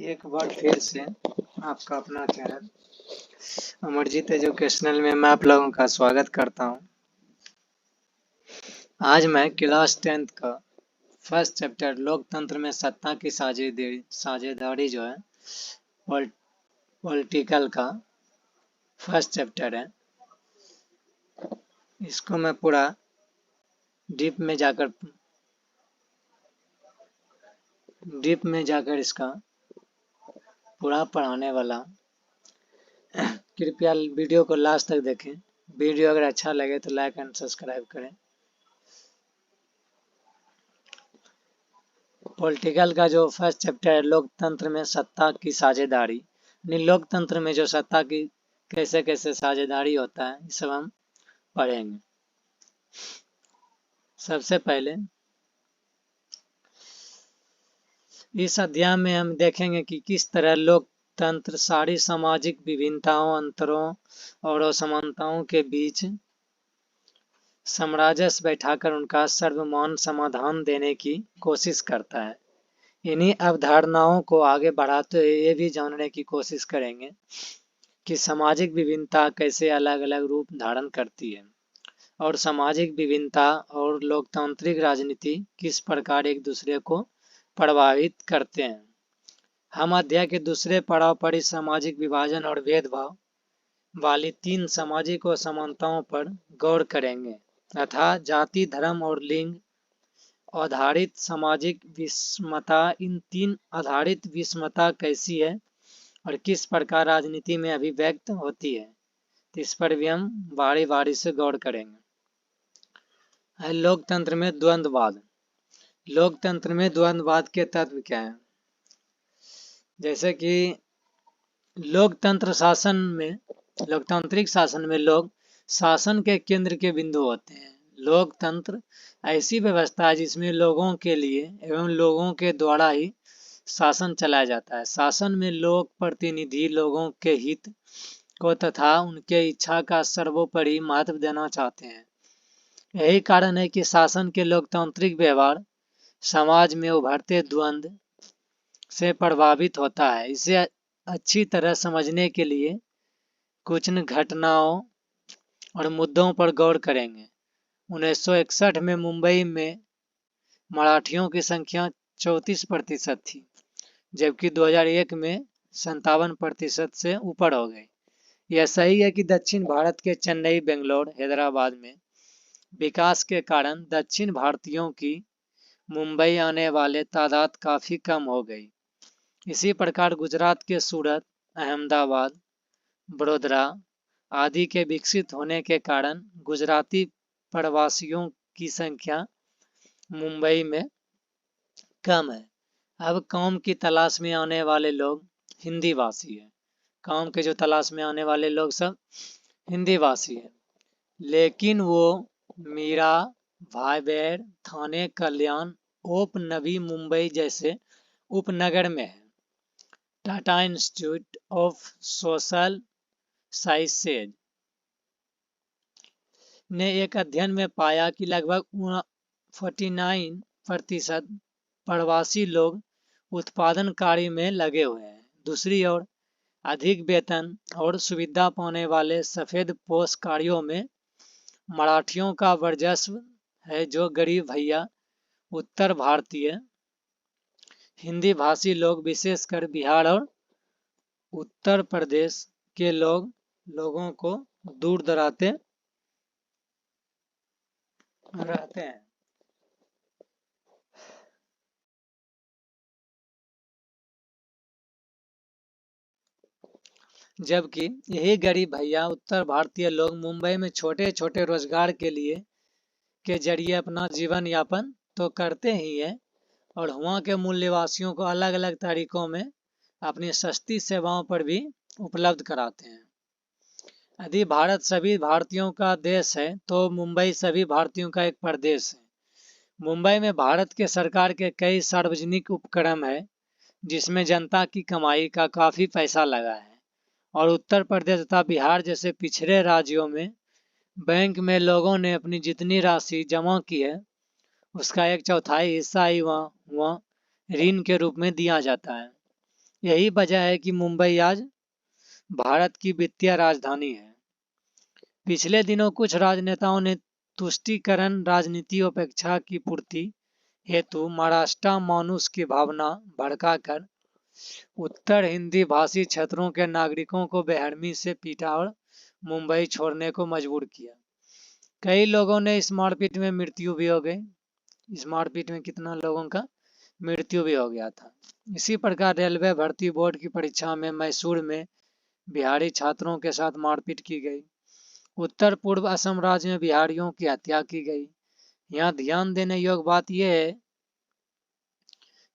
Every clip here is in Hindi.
एक बार फिर से आपका अपना चैनल अमरजीत एजुकेशनल में मैं आप लोगों का स्वागत करता हूं। आज मैं क्लास 10th का फर्स्ट चैप्टर लोकतंत्र में सत्ता की साझेदारी जो है पॉलिटिकल का फर्स्ट चैप्टर है। इसको मैं पूरा डीप में जाकर इसका पूरा पढ़ाने वाला हूं। कृपया वीडियो को लास्ट तक देखें। वीडियो अगर अच्छा लगे तो लाइक एंड सब्सक्राइब करें। पॉलिटिकल का जो फर्स्ट चैप्टर है लोकतंत्र में सत्ता की साझेदारी, लोकतंत्र में जो सत्ता की कैसे कैसे साझेदारी होता है, ये सब हम पढ़ेंगे। सबसे पहले इस अध्याय में हम देखेंगे कि किस तरह लोकतंत्र सारी सामाजिक विभिन्नताओं, अंतरों और असमानताओं के बीच सामंजस्य बैठाकर उनका सर्वमान्य समाधान देने की कोशिश करता है। इन्हीं अवधारणाओं को आगे बढ़ाते हुए ये भी जानने की कोशिश करेंगे कि सामाजिक विभिन्नता कैसे अलग अलग रूप धारण करती है और सामाजिक विभिन्नता और लोकतांत्रिक राजनीति किस प्रकार एक दूसरे को प्रभावित करते हैं। हम अध्याय के दूसरे पड़ाव पर इस सामाजिक विभाजन और भेदभाव वाली 3 सामाजिक असमानताओं पर गौर करेंगे तथा जाति, धर्म और लिंग आधारित सामाजिक विषमता, इन 3 आधारित विषमता कैसी है और किस प्रकार राजनीति में अभिव्यक्त होती है, तो इस पर भी हम बारी बारी से गौर करेंगे। लोकतंत्र में द्वंद्ववाद। लोकतंत्र में द्वंद्ववाद के तत्व क्या है? जैसे कि लोकतांत्रिक शासन में लोग शासन के केंद्र के बिंदु होते हैं। लोकतंत्र ऐसी व्यवस्था है जिसमें लोगों के लिए एवं लोगों के द्वारा ही शासन चलाया जाता है। शासन में लोक प्रतिनिधि लोगों के हित को तथा उनके इच्छा का सर्वोपरि महत्व देना चाहते हैं। यही कारण है कि शासन के लोकतांत्रिक व्यवहार समाज में उभरते द्वंद्व से प्रभावित होता है। इसे अच्छी तरह समझने के लिए कुछ घटनाओं और मुद्दों पर गौर करेंगे। 1961 में मुंबई में मराठियों की संख्या 34% थी, जबकि 2001 में 57% से ऊपर हो गई। यह सही है कि दक्षिण भारत के चेन्नई, बेंगलोर, हैदराबाद में विकास के कारण दक्षिण भारतीयों की मुंबई आने वाले तादाद काफी कम हो गई। इसी प्रकार गुजरात के सूरत, अहमदाबाद, बड़ोदरा आदि के विकसित होने के कारण गुजराती प्रवासियों की संख्या मुंबई में कम है। अब काम की तलाश में आने वाले लोग हिंदी भाषी है। काम के जो तलाश में आने वाले लोग सब हिंदी भाषी है, लेकिन वो मीरा, भाईबेर, थाने, कल्याण, ओप नवी मुंबई जैसे उपनगर में है। Tata institute of social sciences ने एक अध्ययन में पाया कि लगभग 49% प्रवासी लोग उत्पादन कार्य में लगे हुए हैं। दूसरी ओर अधिक वेतन और सुविधा पाने वाले सफेद पोश कार्यों में मराठियों का वर्चस्व है, जो गरीब भैया उत्तर भारतीय हिंदी भाषी लोग, विशेषकर बिहार और उत्तर प्रदेश के लोगों को दूर दराते रहते हैं। जबकि यही गरीब भैया उत्तर भारतीय लोग मुंबई में छोटे छोटे रोजगार के जरिए अपना जीवन यापन तो करते ही है और वहाँ के मूल्यवासियों को अलग अलग तरीकों में अपनी सस्ती सेवाओं पर भी उपलब्ध कराते हैं। यदि भारत सभी भारतीयों का देश है तो मुंबई सभी भारतीयों का एक प्रदेश है। मुंबई में भारत के सरकार के कई सार्वजनिक उपक्रम है जिसमें जनता की कमाई का काफी पैसा लगा है और उत्तर प्रदेश तथा बिहार जैसे पिछड़े राज्यों में बैंक में लोगों ने अपनी जितनी राशि जमा की है उसका 1/4 हिस्सा ही वहाँ ऋण के रूप में दिया जाता है। यही वजह है कि मुंबई आज भारत की वित्तीय राजधानी है। पिछले दिनों कुछ राजनेताओं ने तुष्टीकरण राजनीति अपेक्षा की पूर्ति हेतु महाराष्ट्र मानुष की भावना भड़काकर उत्तर हिंदी भाषी क्षेत्रों के नागरिकों को बेरहमी से पीटा और मुंबई छोड़ने को मजबूर किया। कई लोगों ने इस मारपीट में मृत्यु भी हो गई। इस मारपीट में कितना लोगों का मृत्यु भी हो गया था। इसी प्रकार रेलवे भर्ती बोर्ड की परीक्षा में मैसूर में बिहारी छात्रों के साथ मारपीट की गई। उत्तर पूर्व असम राज्य में बिहारियों की हत्या की गई। यहाँ ध्यान देने योग्य बात यह है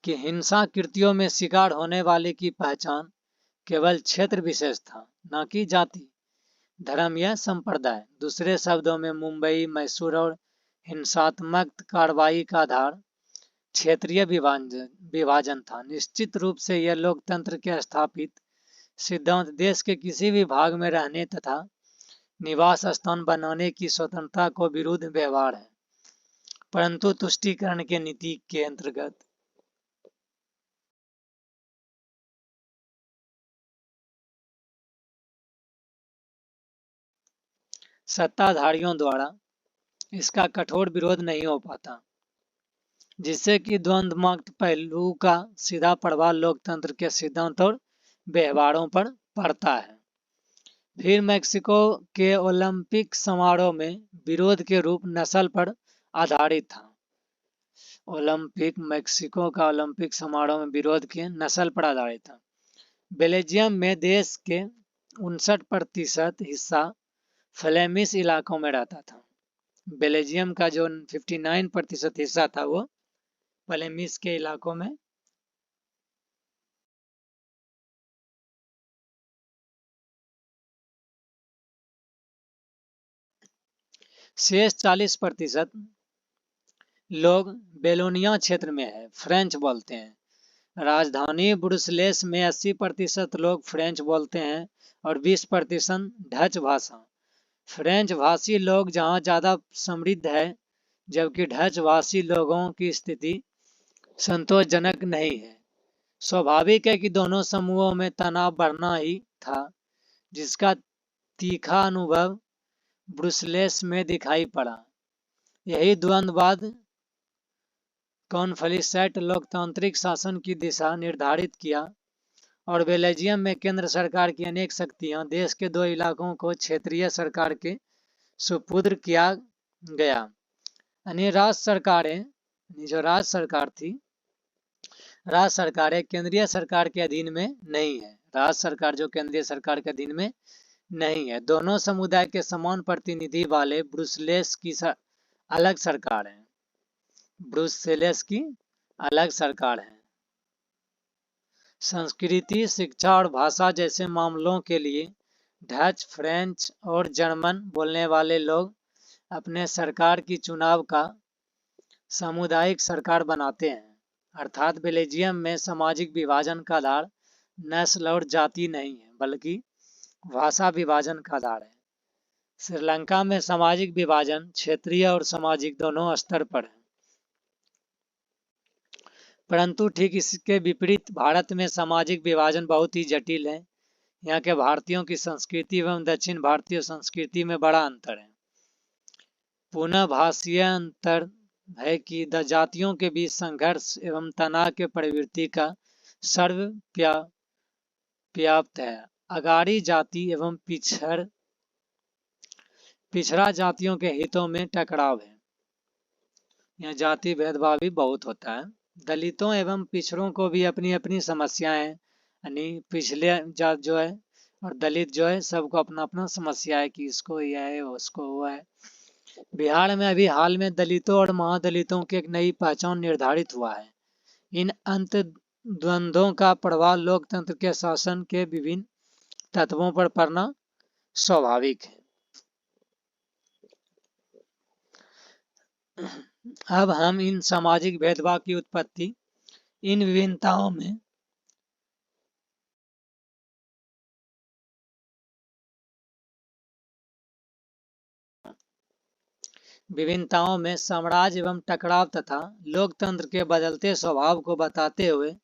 कि हिंसा कृत्यों में शिकार होने वाले की पहचान केवल क्षेत्र विशेष था, न कि जाति, धर्म या संप्रदाय। दूसरे शब्दों में मुंबई, मैसूर और हिंसात्मक कार्रवाई का आधार क्षेत्रीय विभाजन था। निश्चित रूप से यह लोकतंत्र के स्थापित सिद्धांत देश के किसी भी भाग में रहने तथा निवास स्थान बनाने की स्वतंत्रता को विरुद्ध व्यवहार है, परंतु तुष्टीकरण के नीति के अंतर्गत सत्ताधारियों द्वारा इसका कठोर विरोध नहीं हो पाता, जिससे कि द्वंद्वमुक्त पहलू का सीधा प्रभाव लोकतंत्र के सिद्धांत और व्यवहारों पर पड़ता है। फिर मैक्सिको के ओलंपिक समारोह में विरोध के रूप नस्ल पर आधारित था। मैक्सिको का ओलंपिक समारोह में विरोध के नस्ल पर आधारित था। बेल्जियम में देश के 59% हिस्सा फ्लेमिश इलाकों में रहता था। बेल्जियम का जो 59% हिस्सा था वो फ्लेमिश के इलाकों में शेष 40% लोग बेलोनिया क्षेत्र में है, फ्रेंच बोलते हैं। राजधानी ब्रुसेल्स में 80% लोग फ्रेंच बोलते हैं और 20% डच भाषा। फ्रेंच भाषी लोग जहाँ ज़्यादा समृद्ध है, जबकि डच भाषी लोगों की स्थिति संतोषजनक नहीं है। स्वाभाविक है कि दोनों समूहों में तनाव बढ़ना ही था, जिसका तीखा अनुभव ब्रुसेल्स में दिखाई पड़ा। यही द्वंद्ववाद कॉन्फ्लिक्ट लोकतांत्रिक शासन की दिशा निर्धारित किया और बेल्जियम में केंद्र सरकार की अनेक शक्तियां देश के 2 इलाकों को क्षेत्रीय सरकार के सुपुर्द किया गया। अन्य राज्य सरकारें, जो राज्य सरकार थी, राज्य सरकारें केंद्रीय सरकार के अधीन में नहीं है। राज्य सरकार जो केंद्रीय सरकार के अधीन में नहीं है। दोनों समुदाय के समान प्रतिनिधि वाले ब्रुसेल्स की अलग सरकार है। ब्रुसेल्स की अलग सरकार है। संस्कृति, शिक्षा और भाषा जैसे मामलों के लिए डच, फ्रेंच और जर्मन बोलने वाले लोग अपने सरकार की चुनाव का सामुदायिक सरकार बनाते हैं। अर्थात बेल्जियम में सामाजिक विभाजन का आधार नस्ल और जाति नहीं है, बल्कि भाषा विभाजन का आधार है। श्रीलंका में सामाजिक विभाजन क्षेत्रीय और सामाजिक दोनों स्तर पर है, परंतु ठीक इसके विपरीत भारत में सामाजिक विभाजन बहुत ही जटिल है। यहाँ के भारतीयों की संस्कृति एवं दक्षिण भारतीय संस्कृति में बड़ा अंतर है। पुनः भाषीय अंतर है कि जातियों के बीच संघर्ष एवं तनाव के प्रवृत्ति का सर्वव्याप्त है। अगाड़ी जाति एवं पिछड़ा जातियों के हितों में टकराव है। यहाँ जाति भेदभाव भी बहुत होता है। दलितों एवं पिछड़ों को भी अपनी अपनी समस्याएं हैं, यानी पिछले जात जो है और दलित जो है, सबको अपना अपना समस्या है कि इसको यह है, उसको वो है। बिहार में अभी हाल में दलितों और महादलितों की एक नई पहचान निर्धारित हुआ है। इन अंतर्द्वंद्वों का प्रभाव लोकतंत्र के शासन के विभिन्न तत्वों पर पड़ना स्वाभाविक है। अब हम इन सामाजिक भेदभाव की उत्पत्ति, इन विभिन्नताओं में साम्राज्य एवं टकराव तथा लोकतंत्र के बदलते स्वभाव को बताते हुए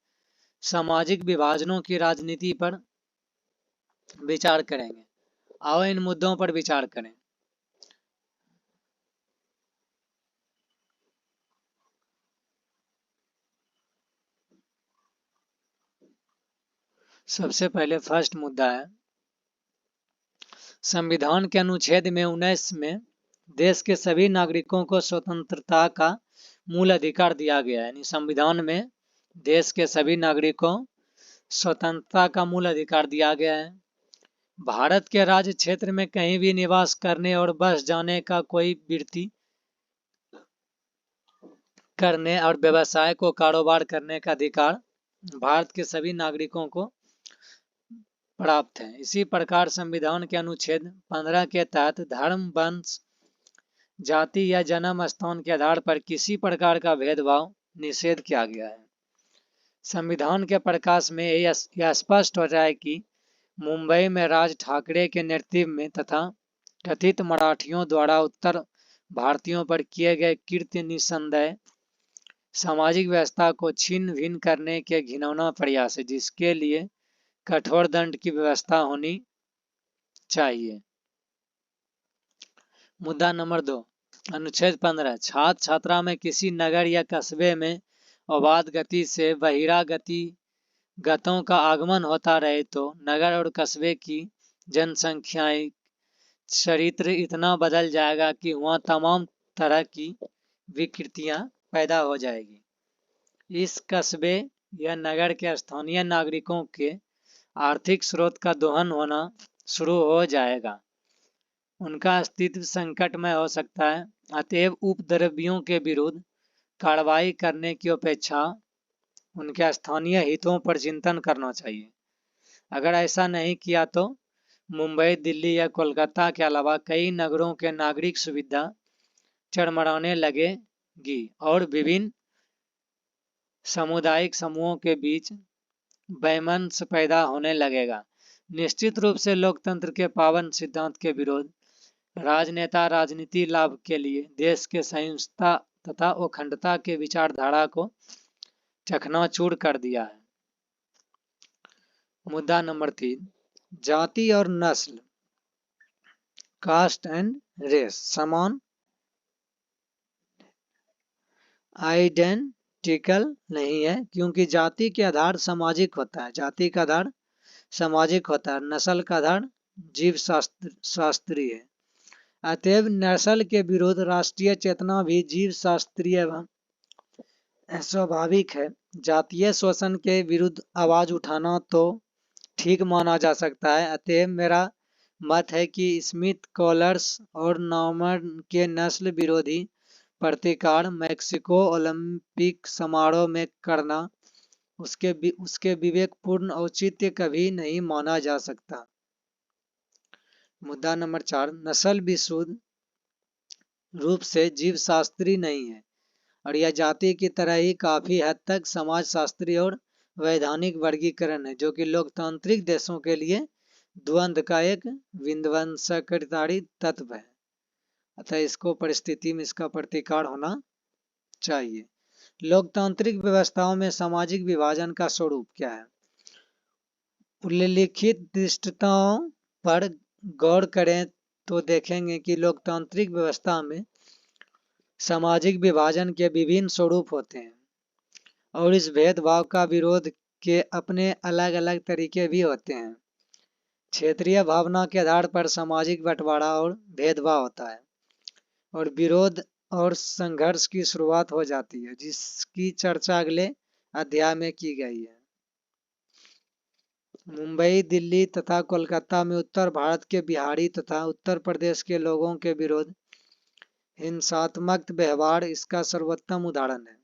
सामाजिक विभाजनों की राजनीति पर विचार करेंगे। आओ इन मुद्दों पर विचार करें। सबसे पहले फर्स्ट मुद्दा है, संविधान के अनुच्छेद में 19 में देश के सभी नागरिकों को स्वतंत्रता का मूल अधिकार दिया गया है। यानी संविधान में देश के सभी नागरिकों स्वतंत्रता का मूल अधिकार दिया गया है। भारत के राज्य क्षेत्र में कहीं भी निवास करने और बस जाने का कोई वृत्ति करने और व्यवसाय को कारोबार करने का अधिकार भारत के सभी नागरिकों को प्राप्त है। इसी प्रकार संविधान के अनुच्छेद 15 के तहत धर्म, वंश, जाति या जन्म स्थान के आधार पर किसी प्रकार का भेदभाव निषेध किया गया है। संविधान के प्रकाश में यह स्पष्ट हो जाए कि मुंबई में राज ठाकरे के नेतृत्व में तथा कथित मराठियों द्वारा उत्तर भारतीयों पर किए गए कृत्य निसंदेह सामाजिक व्यवस्था को छिन्न भिन्न करने के घिनौना प्रयास है, जिसके लिए कठोर दंड की व्यवस्था होनी चाहिए। मुद्दा नंबर 2, अनुच्छेद 15, छात्र छात्रा में किसी नगर या कस्बे में अबाध गति से बहिरागतों का आगमन होता रहे तो नगर और कस्बे की जनसंख्याई चरित्र इतना बदल जाएगा कि वहाँ तमाम तरह की विकृतियां पैदा हो जाएगी। इस कस्बे या नगर के स्थानीय नागरिकों के आर्थिक स्रोत का दोहन होना शुरू हो जाएगा, उनका अस्तित्व संकटमय हो सकता है। अतएव उपद्रवियों के विरुद्ध कार्रवाई करने की अपेक्षा उनके स्थानीय हितों पर चिंतन करना चाहिए। अगर ऐसा नहीं किया तो मुंबई, दिल्ली या कोलकाता के अलावा कई नगरों के नागरिक सुविधा चरमराने लगेगी और विभिन्न सामुदायिक समूहों के बीच वैमनस्य पैदा होने लगेगा। निश्चित रूप से लोकतंत्र के पावन सिद्धांत के विरोध राजनेता राजनीति लाभ के लिए देश के सहिष्णुता तथा अखंडता के विचारधारा को चकनाचूर कर दिया है। मुद्दा नंबर 3, जाति और नस्ल, कास्ट एंड रेस समान आइडेंटिकल नहीं है, क्योंकि जाति के आधार सामाजिक होता है, जाति का आधार सामाजिक होता है, नस्ल का आधार जीव शास्त्रीय है। अतएव नस्ल के विरुद्ध राष्ट्रीय चेतना भी जीव शास्त्रीय एवं स्वाभाविक है। जातीय शोषण के विरुद्ध आवाज उठाना तो ठीक माना जा सकता है। अतएव मेरा मत है कि स्मिथ, कॉलर्स और नॉर्मन के नस्ल विरोधी प्रतिकार मैक्सिको ओलंपिक समारोह में करना उसके विवेकपूर्ण औचित्य कभी नहीं माना जा सकता। मुद्दा नंबर 4, नस्ल विशुद्ध रूप से जीव शास्त्री नहीं है और यह जाति की तरह ही काफी हद तक समाज शास्त्री और वैधानिक वर्गीकरण है, जो कि लोकतांत्रिक देशों के लिए द्वंद्व का एक विध्वंसकारी तत्व है। अतः इसको परिस्थिति में इसका प्रतिकार होना चाहिए। लोकतांत्रिक व्यवस्थाओं में सामाजिक विभाजन का स्वरूप क्या है? उल्लिखित दृष्टिताओं पर गौर करें तो देखेंगे कि लोकतांत्रिक व्यवस्था में सामाजिक विभाजन के विभिन्न स्वरूप होते हैं और इस भेदभाव का विरोध के अपने अलग अलग तरीके भी होते हैं। क्षेत्रीय भावना के आधार पर सामाजिक बंटवारा और भेदभाव होता है और विरोध और संघर्ष की शुरुआत हो जाती है, जिसकी चर्चा अगले अध्याय में की गई है। मुंबई, दिल्ली तथा कोलकाता में उत्तर भारत के बिहारी तथा उत्तर प्रदेश के लोगों के विरुद्ध हिंसात्मक व्यवहार इसका सर्वोत्तम उदाहरण है।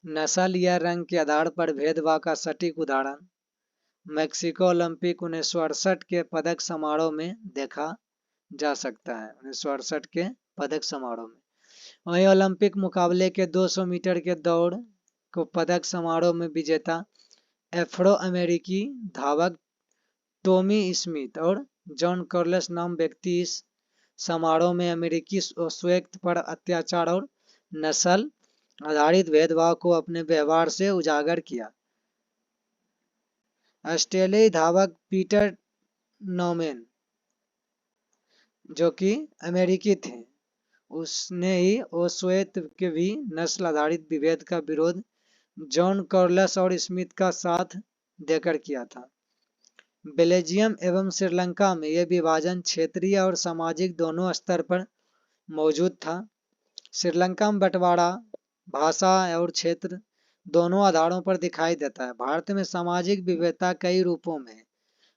नस्ल या रंग के आधार पर भेदभाव का सटीक उदाहरण मैक्सिको ओलंपिक 1968 के पदक समारोह में देखा जा सकता है। 1968 के पदक समारोह में वहीं ओलंपिक मुकाबले के 200 मीटर के दौड़ को पदक समारोह में विजेता अफ्रो अमेरिकी धावक टॉमी स्मिथ और जॉन कार्लोस नाम व्यक्ति इस समारोह में अमेरिकी स्वैक्त पर अत्याचार और नस्ल आधारित भेदभाव को अपने व्यवहार से उजागर किया। ऑस्ट्रेलियाई धावक पीटर नॉर्मन, जो कि अमेरिकी थे, उसने ही ओशवेत के भी नस्ल आधारित विभेद का विरोध जॉन कार्लस और स्मिथ का साथ देकर किया था। बेल्जियम एवं श्रीलंका में यह विभाजन क्षेत्रीय और सामाजिक दोनों स्तर पर मौजूद था। श्रीलंका में बंटवारा भाषा और क्षेत्र दोनों आधारों पर दिखाई देता है। भारत में सामाजिक विविधता कई रूपों में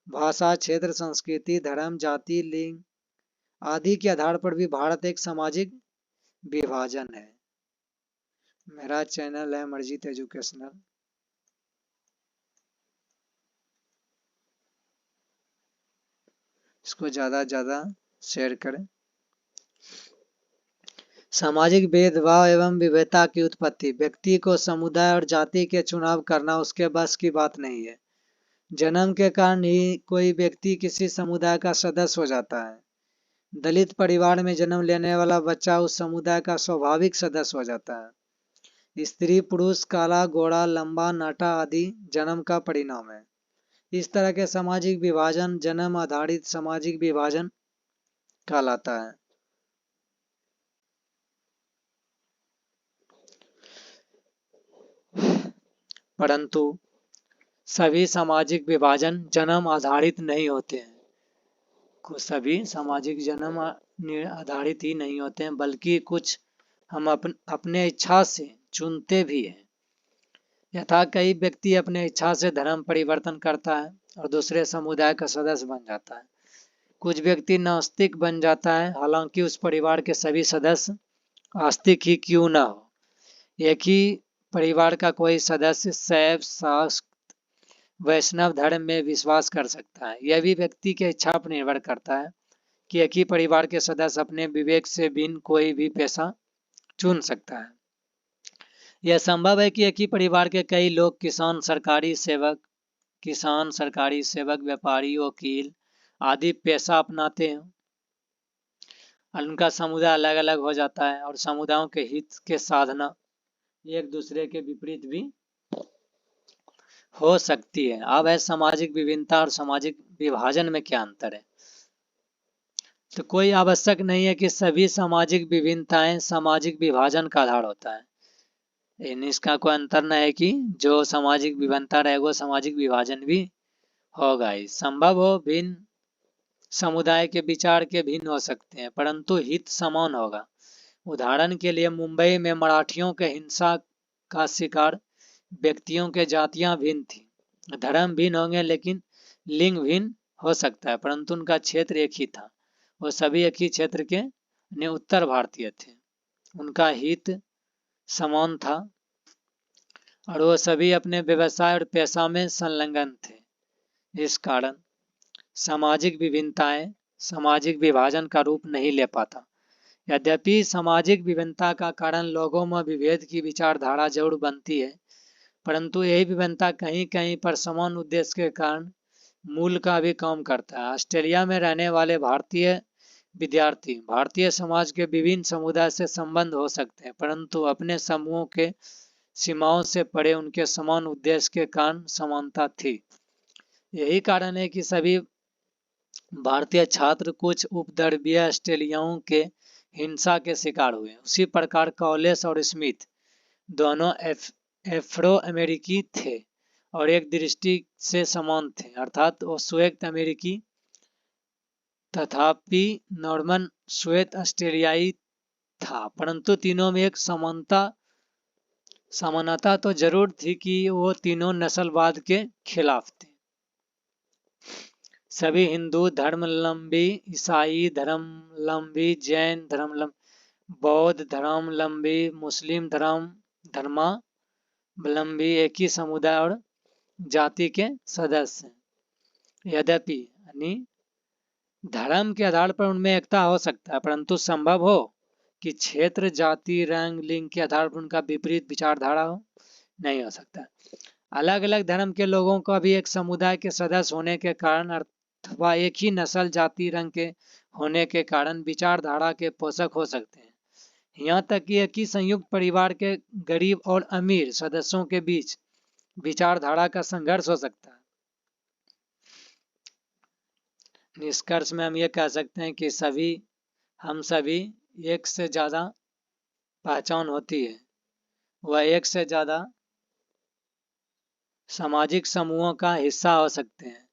भाषा, क्षेत्र, संस्कृति, धर्म, जाति, लिंग आदि के आधार पर भी भारत एक सामाजिक विभाजन है। मेरा चैनल है अमरजीत एजुकेशनल। इसको ज़्यादा से ज़्यादा शेयर करें। सामाजिक भेदभाव एवं विविधता की उत्पत्ति। व्यक्ति को समुदाय और जाति के चुनाव करना उसके बस की बात नहीं है। जन्म के कारण ही कोई व्यक्ति किसी समुदाय का सदस्य हो जाता है। दलित परिवार में जन्म लेने वाला बच्चा उस समुदाय का स्वाभाविक सदस्य हो जाता है। स्त्री, पुरुष, काला, गोरा, लंबा, नाटा आदि जन्म का परिणाम है। इस तरह के सामाजिक विभाजन जन्म आधारित सामाजिक विभाजन कहलाता है। परंतु सभी सामाजिक विभाजन जन्म आधारित नहीं होते हैं। सभी सामाजिक जन्म आधारित ही नहीं होते हैं, बल्कि कुछ हम अपने इच्छा से चुनते भी हैं। यथा कई व्यक्ति अपने इच्छा से धर्म परिवर्तन करता है और दूसरे समुदाय का सदस्य बन जाता है। कुछ व्यक्ति नास्तिक बन जाता है, हालांकि उस परिवार के सभी सदस्य आस्तिक ही क्यों न हो। एक ही परिवार का कोई सदस्य शैव, शाक्त, वैष्णव धर्म में विश्वास कर सकता है। यह भी व्यक्ति के इच्छा पर निर्भर करता है कि एक ही परिवार के सदस्य अपने विवेक से भिन्न कोई भी पेशा चुन सकता है। यह संभव है कि एक ही परिवार के कई लोग किसान, सरकारी सेवक, व्यापारी, वकील आदि पेशा अपनाते हैं। उनका समुदाय अलग अलग हो जाता है और समुदायों के हित के साधना एक दूसरे के विपरीत भी हो सकती है। अब है सामाजिक विभिन्नता और सामाजिक विभाजन में क्या अंतर है। तो कोई आवश्यक नहीं है कि सभी सामाजिक विभिन्नताएं सामाजिक विभाजन का आधार होता है। इसका कोई अंतर न है कि जो सामाजिक विभिन्नता रहे वो सामाजिक विभाजन भी होगा ही। संभव हो भिन्न समुदाय के विचार के भिन्न हो सकते हैं, परंतु हित समान होगा। उदाहरण के लिए मुंबई में मराठियों के हिंसा का शिकार व्यक्तियों के जातियां भिन्न थी, धर्म भिन्न होंगे, लेकिन लिंग भिन्न हो सकता है, परंतु उनका क्षेत्र एक ही था। वो सभी एक ही क्षेत्र के उत्तर भारतीय थे। उनका हित समान था और वो सभी अपने व्यवसाय और पेशा में संलग्न थे। इस कारण सामाजिक विभिन्नताएं सामाजिक विभाजन का रूप नहीं ले पाता। यद्यपि सामाजिक विभिन्नता का कारण लोगों में विभेद की विचारधारा जरूर बनती है, परंतु यही विभिन्नता कहीं कहीं पर समान उद्देश्य के कारण मूल का भी काम करता है। ऑस्ट्रेलिया में रहने वाले भारतीय विद्यार्थी भारतीय समाज के विभिन्न समुदाय से संबंध हो सकते हैं, परंतु अपने समूहों के सीमाओं से परे उनके समान उद्देश्य के कारण समानता थी। यही कारण है कि सभी भारतीय छात्र कुछ उपद्रवीय ऑस्ट्रेलियाओं के हिंसा के शिकार हुए। उसी प्रकार कॉलेस और स्मिथ दोनों एफ्रो अमेरिकी थे और एक दृष्टि से समान थे, अर्थात वो श्वेत अमेरिकी। तथापि नॉर्मन श्वेत ऑस्ट्रेलियाई था, परंतु तीनों में एक समानता तो जरूर थी कि वो तीनों नस्लवाद के खिलाफ थे। सभी हिंदू धर्मावलंबी, ईसाई धर्मावलंबी, जैन धर्मावलंबी, बौद्ध धर्मावलंबी, मुस्लिम धर्मावलंबी एक ही समुदाय और जाति के सदस्य हैं। यद्यपि धर्म के आधार पर उनमें एकता हो सकता है, परंतु संभव हो कि क्षेत्र, जाति, रंग, लिंग के आधार पर उनका विपरीत विचारधारा हो, नहीं हो सकता। अलग अलग धर्म के लोगों का भी एक समुदाय के सदस्य होने के कारण अथवा एक ही नस्ल, जाति, रंग के होने के कारण विचारधारा के पोषक हो सकते हैं। यहाँ तक कि एक ही संयुक्त परिवार के गरीब और अमीर सदस्यों के बीच विचारधारा का संघर्ष हो सकता है। निष्कर्ष में हम ये कह सकते हैं कि हम सभी एक से ज़्यादा पहचान होती है, वह एक से ज़्यादा सामाजिक समूहों का हिस्सा हो सकते हैं।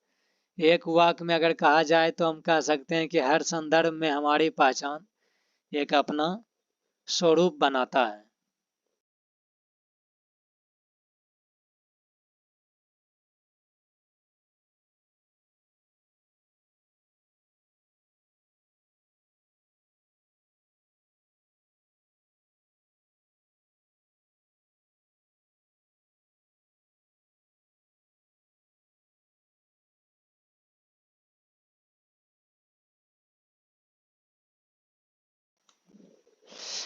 एक वाक्य में अगर कहा जाए तो हम कह सकते हैं कि हर संदर्भ में हमारी पहचान एक अपना स्वरूप बनाता है।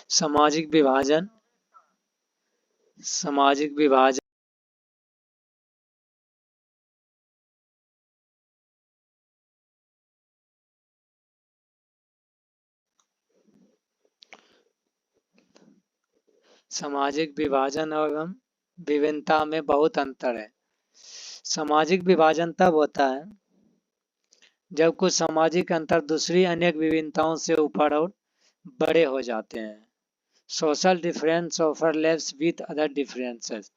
सामाजिक विभाजन सामाजिक विभाजन सामाजिक विभाजन एवं विभिन्नता में बहुत अंतर है। सामाजिक विभाजन तब होता है जब कुछ सामाजिक अंतर दूसरी अनेक विभिन्नताओं से ऊपर और बड़े हो जाते हैं। Social difference overlaps with other differences.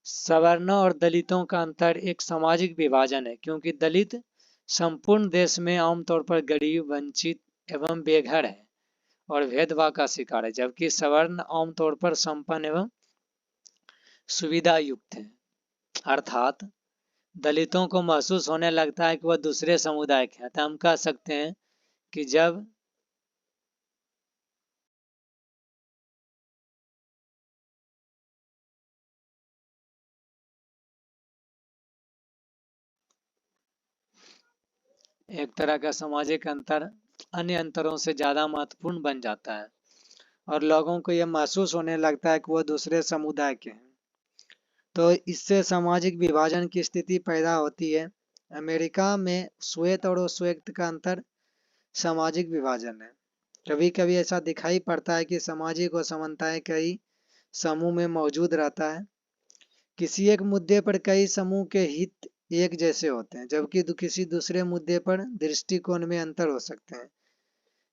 सवर्णों और दलितों का अंतर एक सामाजिक विभाजन है, क्योंकि दलित संपूर्ण देश में आमतौर पर गरीब, वंचित एवं बेघर है और भेदभाव का शिकार है, जबकि सवर्ण आमतौर पर संपन्न एवं सुविधा युक्त है। अर्थात दलितों को महसूस होने लगता है कि वह दूसरे समुदाय के हैं। तो हम कह सकते हैं कि जब एक तरह का सामाजिक अंतर अन्य अंतरों से ज़्यादा महत्वपूर्ण बन जाता है और लोगों को यह महसूस होने लगता है कि वह दूसरे समुदाय के हैं, तो इससे सामाजिक विभाजन की स्थिति पैदा होती है। अमेरिका में श्वेत और अश्वेत का अंतर सामाजिक विभाजन है। कभी कभी ऐसा दिखाई पड़ता है कि सामाजिक असमानताएं कई समूह में मौजूद रहता है। किसी एक मुद्दे पर कई समूह के हित एक जैसे होते हैं, जबकि किसी दूसरे मुद्दे पर दृष्टिकोण में अंतर हो सकते हैं।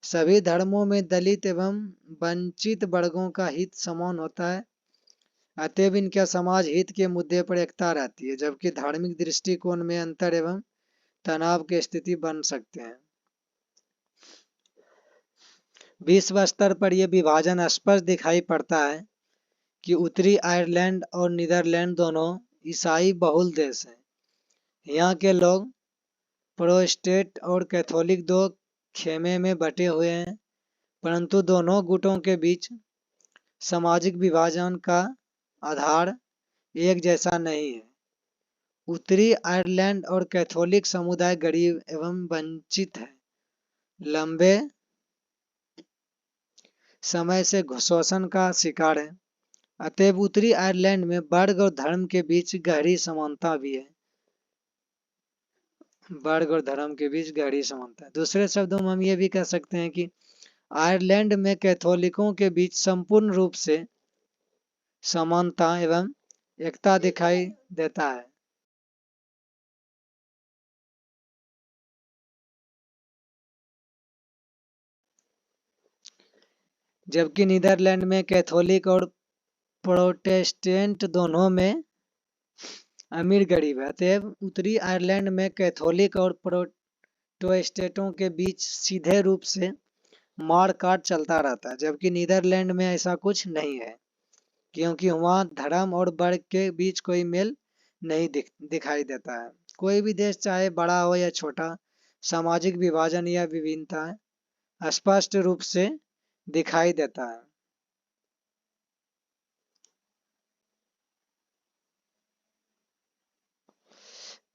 सभी धर्मों में दलित एवं वंचित वर्गों का हित समान होता है, अतएव इनके समाज हित के मुद्दे पर एकता रहती है, जबकि धार्मिक दृष्टिकोण में अंतर एवं तनाव की स्थिति बन सकते हैं। विश्व स्तर पर यह विभाजन स्पष्ट दिखाई पड़ता है कि उत्तरी आयरलैंड और नीदरलैंड दोनों ईसाई बहुल देश हैं। यहाँ के लोग प्रोटेस्टेंट और कैथोलिक दो खेमे में बटे हुए हैं, परंतु दोनों गुटों के बीच सामाजिक विभाजन का आधार एक जैसा नहीं है। उत्तरी आयरलैंड और कैथोलिक समुदाय गरीब एवं वंचित है, लंबे समय से शोषण का शिकार है। अतएव उत्तरी आयरलैंड में वर्ग और धर्म के बीच गहरी समानता भी है। वर्ग और धर्म के बीच गहरी समानता है। दूसरे शब्दों में हम ये भी कह सकते हैं कि आयरलैंड में कैथोलिकों के बीच संपूर्ण रूप से समानता एवं एकता दिखाई देता है, जबकि नीदरलैंड में कैथोलिक और प्रोटेस्टेंट दोनों में अमीर गरीब है। अतएव उत्तरी आयरलैंड में कैथोलिक और प्रोटेस्टेंटों के बीच सीधे रूप से मार काट चलता रहता है, जबकि नीदरलैंड में ऐसा कुछ नहीं है, क्योंकि वहाँ धर्म और वर्ग के बीच कोई मेल नहीं दिखाई देता है। कोई भी देश चाहे बड़ा हो या छोटा, सामाजिक विभाजन या विभिन्नता स्पष्ट रूप से दिखाई देता है।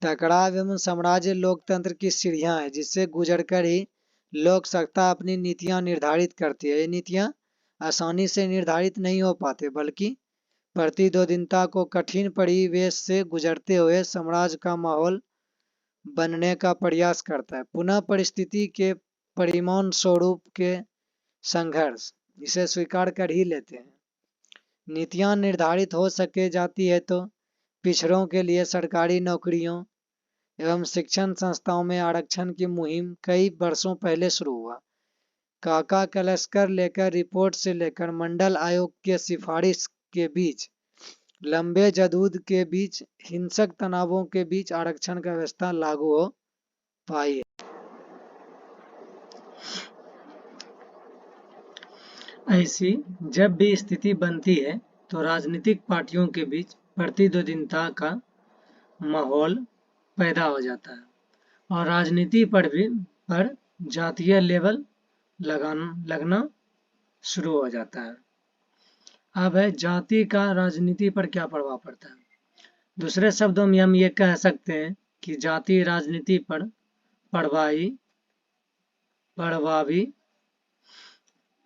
टकराव एवं साम्राज्य लोकतंत्र की सीढ़ियां है, जिससे गुजरकर ही लोक सत्ता अपनी नीतियां निर्धारित करती है। ये नीतियां आसानी से निर्धारित नहीं हो पाते, बल्कि प्रतिद्वंदिता को कठिन परिवेश से गुजरते हुए साम्राज्य का माहौल बनने का प्रयास करता है। पुनः परिस्थिति के परिमाण स्वरूप के संघर्ष इसे स्वीकार कर ही लेते हैं। नीतियां निर्धारित हो सके जाती है तो पिछड़ों के लिए सरकारी नौकरियों एवं शिक्षण संस्थाओं में आरक्षण की मुहिम कई वर्षों पहले शुरू हुआ। काका कलस्कर लेकर रिपोर्ट से लेकर मंडल आयोग के सिफारिश के बीच लंबे जदूद के बीच हिंसक तनावों के बीच आरक्षण का व्यवस्था लागू हो पाई है। ऐसी जब भी स्थिति बनती है तो राजनीतिक पार्टियों के बीच प्रतिद्वंदिता का माहौल पैदा हो जाता है और राजनीति पर जातीय लेबल लगना शुरू हो जाता है। अब है जाति का राजनीति पर क्या प्रभाव पड़ता है। दूसरे शब्दों में हम ये कह सकते हैं कि जाति राजनीति पर प्रभावी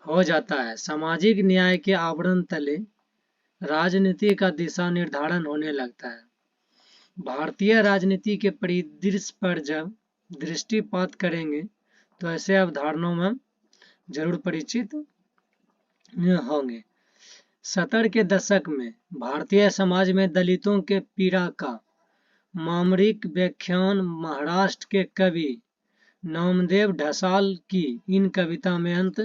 हो जाता है। सामाजिक न्याय के आवरण तले राजनीति का दिशा निर्धारण होने लगता है। भारतीय राजनीति के परिदृश्य पर जब दृष्टिपात करेंगे तो ऐसे अवधारणाओं में जरूर परिचित होंगे। 70 के दशक में भारतीय समाज में दलितों के पीड़ा का मामरिक व्याख्यान महाराष्ट्र के कवि नामदेव ढसाल की इन कविता में अंत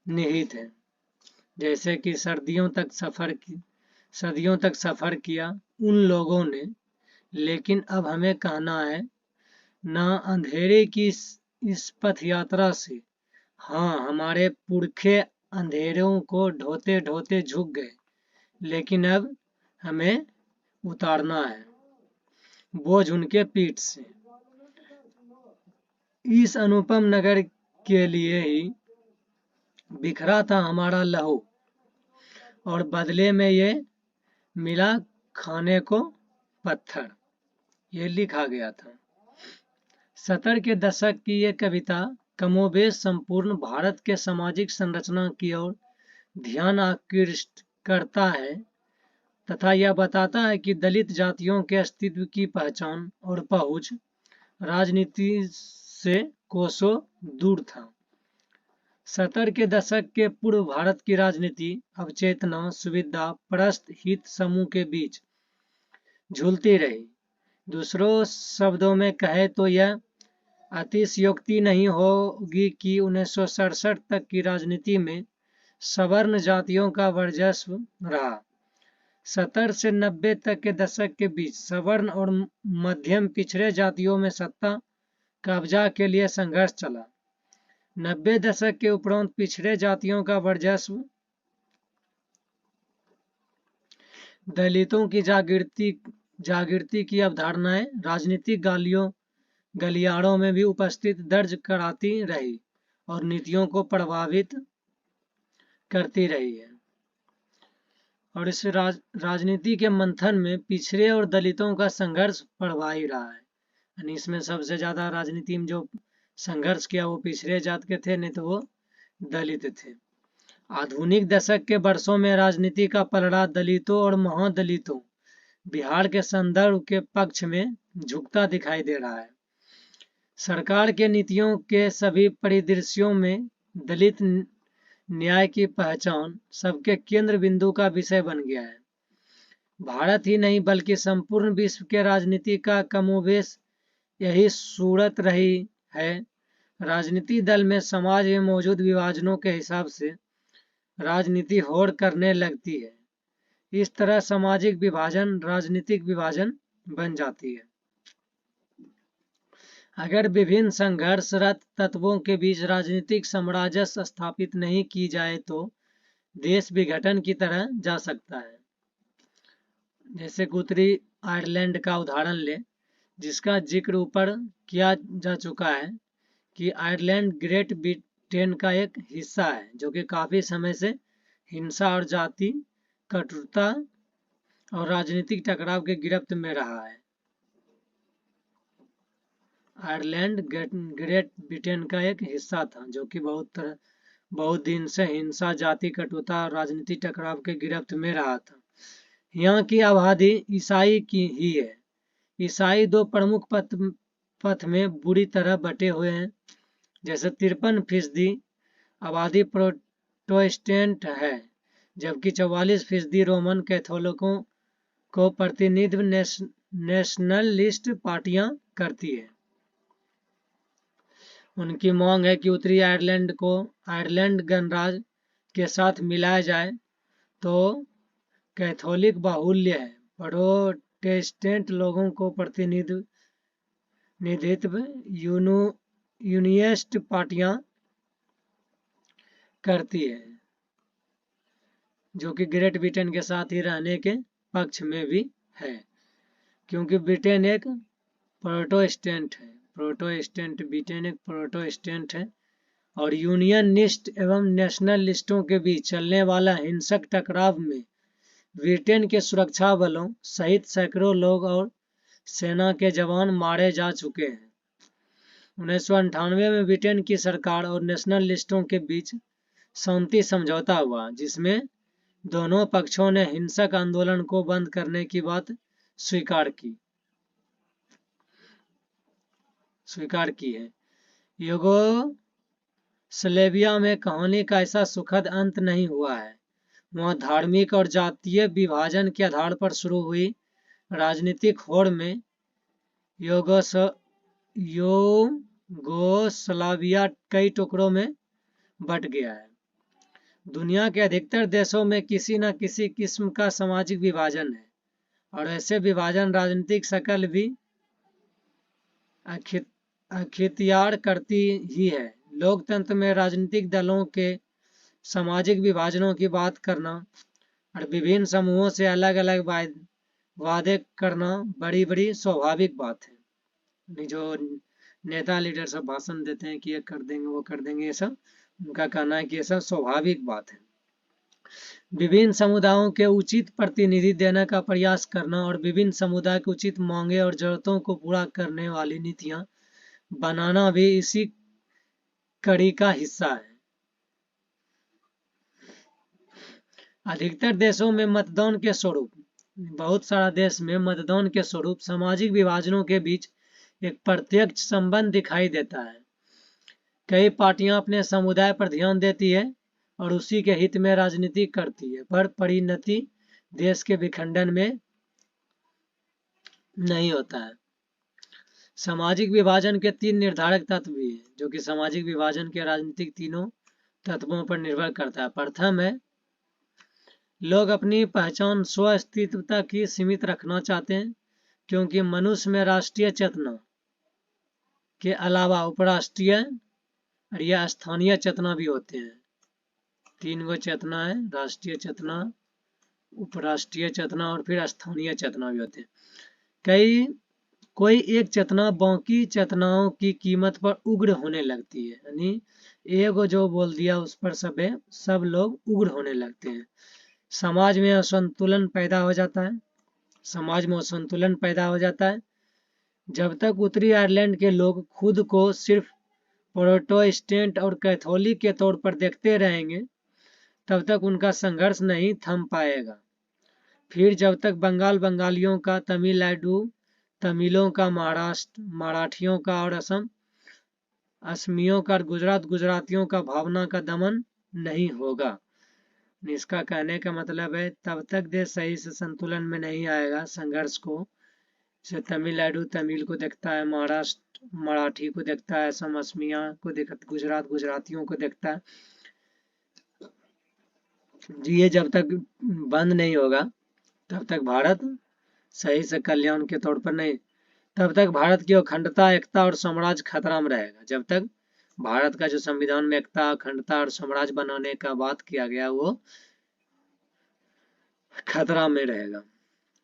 निहित है। जैसे कि सदियों तक सफर किया उन लोगों ने, लेकिन अब हमें कहना है ना अंधेरे की इस पथ यात्रा से। हाँ, हमारे पुरखे अंधेरों को ढोते ढोते झुक गए, लेकिन अब हमें उतारना है बोझ उनके पीठ से। इस अनुपम नगर के लिए ही बिखरा था हमारा लहू और बदले में ये मिला खाने को पत्थर, ये लिखा गया था। 70 के दशक की ये कविता कमोबेश संपूर्ण भारत के सामाजिक संरचना की ओर ध्यान आकृष्ट करता है तथा यह बताता है कि दलित जातियों के अस्तित्व की पहचान और पहुंच राजनीति से कोसों दूर था। 70 के दशक के पूर्व भारत की राजनीति अवचेतना सुविधा परस्त हित समूह के बीच झूलती रही। दूसरों शब्दों में कहे तो यह अतिशयोक्ति नहीं होगी कि 1967 तक की राजनीति में सवर्ण जातियों का वर्चस्व रहा। 70 से 90 तक के दशक के बीच सवर्ण और मध्यम पिछड़े जातियों में सत्ता कब्जा के लिए संघर्ष चला। 90 दशक के उपरांत पिछड़े जातियों का वर्चस्व दलितों की जागृति की अवधारणाएं राजनीतिक गलियारों में भी उपस्थित दर्ज कराती रही और नीतियों को प्रभावित करती रही है। और इस राजनीति के मंथन में पिछड़े और दलितों का संघर्ष प्रभावी रहा है। यानी इसमें सबसे ज्यादा राजनीति में जो संघर्ष किया वो पिछड़े जात के थे, नहीं तो वो दलित थे। आधुनिक दशक के वर्षों में राजनीति का पलड़ा दलितों और महादलितों बिहार के संदर्भ के पक्ष में झुकता दिखाई दे रहा है। सरकार के नीतियों के सभी परिदृश्यों में दलित न्याय की पहचान सबके केंद्र बिंदु का विषय बन गया है। भारत ही नहीं बल्कि संपूर्ण विश्व के राजनीति का कमोबेश यही सूरत रही है। राजनीति दल में समाज में मौजूद विभाजनों के हिसाब से राजनीति होड़ करने लगती है। इस तरह सामाजिक विभाजन राजनीतिक विभाजन बन जाती है। अगर विभिन्न संघर्षरत तत्वों के बीच राजनीतिक सामंजस्य स्थापित नहीं की जाए तो देश विघटन की तरह जा सकता है। जैसे उत्तरी आयरलैंड का उदाहरण ले, जिसका जिक्र ऊपर किया जा चुका है कि आयरलैंड ग्रेट ब्रिटेन का एक हिस्सा है जो कि काफी समय से हिंसा और जाति कटुता और राजनीतिक टकराव के गिरफ्त में रहा है। आयरलैंड ग्रेट ब्रिटेन का एक हिस्सा था जो कि बहुत दिन से हिंसा जाति कटुता और राजनीतिक टकराव के गिरफ्त में रहा था। यहाँ की आबादी ईसाई की ही है। ईसाई दो प्रमुख पथ में बुरी तरह बटे हुए हैं। जैसे 53% आबादी प्रोटेस्टेंट है, जबकि 44% रोमन कैथोलिकों को प्रतिनिधित्व नेशनलिस्ट पार्टियां करती है। उनकी मांग है कि उत्तरी आयरलैंड को आयरलैंड गणराज्य के साथ मिलाया जाए तो कैथोलिक बाहुल्य है, प्रोटेस्टेंट लोगों को प्रतिनिधित्व यूनियनिस्ट पार्टियां करती है, जो कि ग्रेट ब्रिटेन के साथ ही रहने के पक्ष में भी है, क्योंकि ब्रिटेन एक प्रोटेस्टेंट है। ब्रिटेन एक प्रोटेस्टेंट है और यूनियनिस्ट एवं नेशनलिस्टों के बीच चलने वाला हिंसक टकराव में ब्रिटेन के सुरक्षा बलों सहित सैकड़ों लोग और सेना के जवान मारे जा चुके हैं। 1998 में ब्रिटेन की सरकार और नेशनलिस्टों के बीच शांति समझौता हुआ, जिसमें दोनों पक्षों ने हिंसक आंदोलन को बंद करने की बात स्वीकार की है। यूगोस्लेविया में कहानी का ऐसा सुखद अंत नहीं हुआ है। वहाँ धार्मिक और जातीय विभाजन के आधार पर शुरू हुई राजनीतिक होड़ में यूगोस्लाविया कई टुकड़ों में बंट गया है। दुनिया के अधिकतर देशों में किसी न किसी किस्म का सामाजिक विभाजन है और ऐसे विभाजन राजनीतिक शक्ल भी अख्तियार करती ही है। लोकतंत्र में राजनीतिक दलों के सामाजिक विभाजनों की बात करना और विभिन्न समूहों से अलग अलग वादे करना बड़ी स्वाभाविक बात है। जो नेता लीडर सब भाषण देते हैं कि ये कर देंगे वो कर देंगे, ये सब उनका कहना है कि ये सब स्वाभाविक बात है। विभिन्न समुदायों के उचित प्रतिनिधि देने का प्रयास करना और विभिन्न समुदाय की उचित मांगे और जरूरतों को पूरा करने वाली नीतियां बनाना भी इसी कड़ी का हिस्सा है। अधिकतर देशों में मतदान के स्वरूप बहुत सारा देश में मतदान के स्वरूप सामाजिक विभाजनों के बीच एक प्रत्यक्ष संबंध दिखाई देता है। कई पार्टियां अपने समुदाय पर ध्यान देती है और उसी के हित में राजनीति करती है, पर परिणति देश के विखंडन में नहीं होता है। सामाजिक विभाजन के 3 निर्धारक तत्व भी हैं, जो कि सामाजिक विभाजन के राजनीतिक तीनों तत्वों पर निर्भर करता है। प्रथम है, लोग अपनी पहचान स्व अस्तित्वता की सीमित रखना चाहते हैं, क्योंकि मनुष्य में राष्ट्रीय चेतना के अलावा उपराष्ट्रीय और या स्थानीय चेतना भी होते हैं। 3 गो चेतना है, राष्ट्रीय चेतना, उपराष्ट्रीय चेतना और फिर स्थानीय चेतना भी होते हैं। कोई एक चेतना बाकी चेतनाओं की कीमत पर उग्र होने लगती है, यानी एगो जो बोल दिया उस पर सब लोग उग्र होने लगते हैं। समाज में असंतुलन पैदा हो जाता है। जब तक उत्तरी आयरलैंड के लोग खुद को सिर्फ प्रोटेस्टेंट और कैथोलिक के तौर पर देखते रहेंगे, तब तक उनका संघर्ष नहीं थम पाएगा। फिर जब तक बंगाल बंगालियों का, तमिलनाडु तमिलों का, महाराष्ट्र मराठियों का और असम असमियों का और गुजरात गुजरातियों का भावना का दमन नहीं होगा। इसका कहने का मतलब है तब तक देश सही से संतुलन में नहीं आएगा। संघर्ष को से तमिलनाडु तमिल को देखता है, महाराष्ट्र मराठी को देखता है, असम असमिया को देखता, गुजरात गुजरातियों को देखता है। ये जब तक बंद नहीं होगा तब तक भारत सही से कल्याण के तौर पर नहीं, तब तक भारत की अखंडता, एकता और साम्राज्य खतरा में रहेगा। जब तक भारत का जो संविधान में एकता, अखंडता और साम्राज्य बनाने का बात किया गया वो खतरा में रहेगा,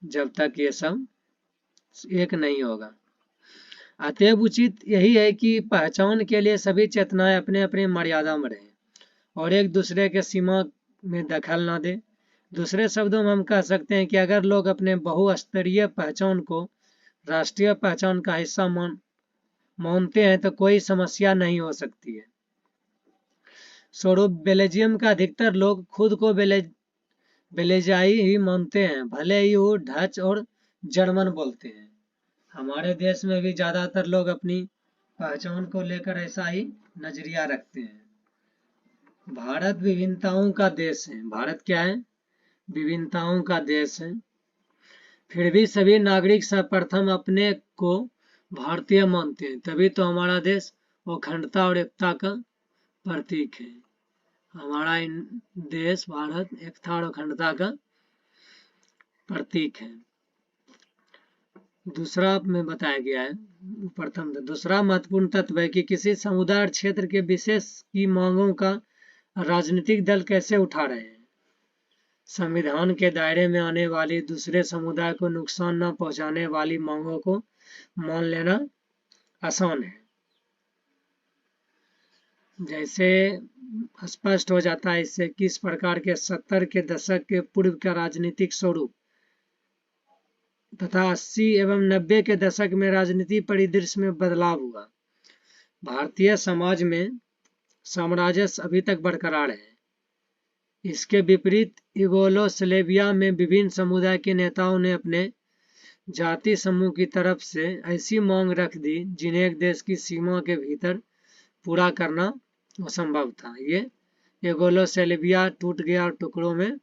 जब तक ये सब एक नहीं होगा। अतएव उचित यही है कि पहचान के लिए सभी चेतनाएं अपने अपने मर्यादा में रहें और एक दूसरे के सीमा में दखल ना दे। दूसरे शब्दों में हम कह सकते हैं कि अगर लोग अपने बहुस्तरीय पहचान को राष्ट्रीय पहचान का हिस्सा मानते हैं तो कोई समस्या नहीं हो सकती है। स्वरूप बेल्जियम का अधिकतर लोग खुद को बेल्जियाई ही मानते हैं, भले ही वो डच और जर्मन बोलते हैं। हमारे देश में भी ज्यादातर लोग अपनी पहचान को लेकर ऐसा ही नजरिया रखते हैं। भारत विभिन्नताओं का देश है। भारत क्या है? विभिन्नताओं का देश है। फिर भी सभी नागरिक सर्वप्रथम अपने को भारतीय मानते हैं, तभी तो हमारा देश अखंडता और एकता का प्रतीक है। हमारा देश भारत एकता और अखंडता का प्रतीक है। दूसरा में बताया गया है, प्रथम दूसरा महत्वपूर्ण तत्व है कि किसी समुदाय और क्षेत्र के विशेष की मांगों का राजनीतिक दल कैसे उठा रहे हैं। संविधान के दायरे में आने वाली दूसरे समुदाय को नुकसान न पहुंचाने वाली मांगों को मान लेना आसान है। जैसे स्पष्ट हो जाता है इससे किस प्रकार के 70 के दशक के पूर्व का राजनीतिक स्वरूप तथा 80 एवं 90 के दशक में राजनीति परिदृश्य में बदलाव हुआ। भारतीय समाज में साम्राज्य अभी तक बरकरार है। इसके विपरीत यूगोस्लाविया में विभिन्न समुदाय के नेताओं ने अपने जाति समूह की तरफ से ऐसी मांग रख दी जिन्हें एक देश की सीमा के भीतर पूरा करना असंभव था। ये यूगोस्लाविया टूट गया और टुकड़ों में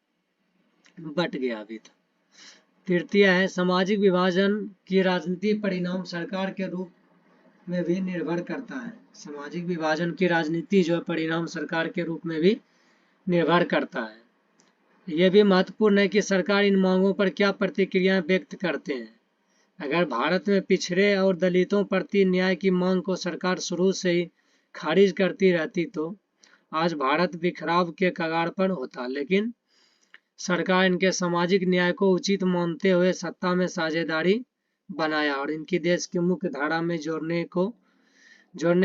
बट गया अभी था। तृतीय है सामाजिक विभाजन की राजनीति परिणाम सरकार के रूप में भी निर्भर करता है। सामाजिक विभाजन की राजनीति जो परिणाम सरकार के रूप में भी निर्भर करता है। यह भी महत्वपूर्ण है कि सरकार इन मांगों पर क्या प्रतिक्रिया व्यक्त करते हैं। अगर भारत में पिछड़े और दलितों प्रति न्याय की मांग को सरकार शुरू से ही खारिज करती रहती तो आज भारत बिखराव के कगार पर होता, लेकिन सरकार इनके सामाजिक न्याय को उचित मानते हुए सत्ता में साझेदारी बनाया और इनकी देश की मुख्य धारा में जोड़ने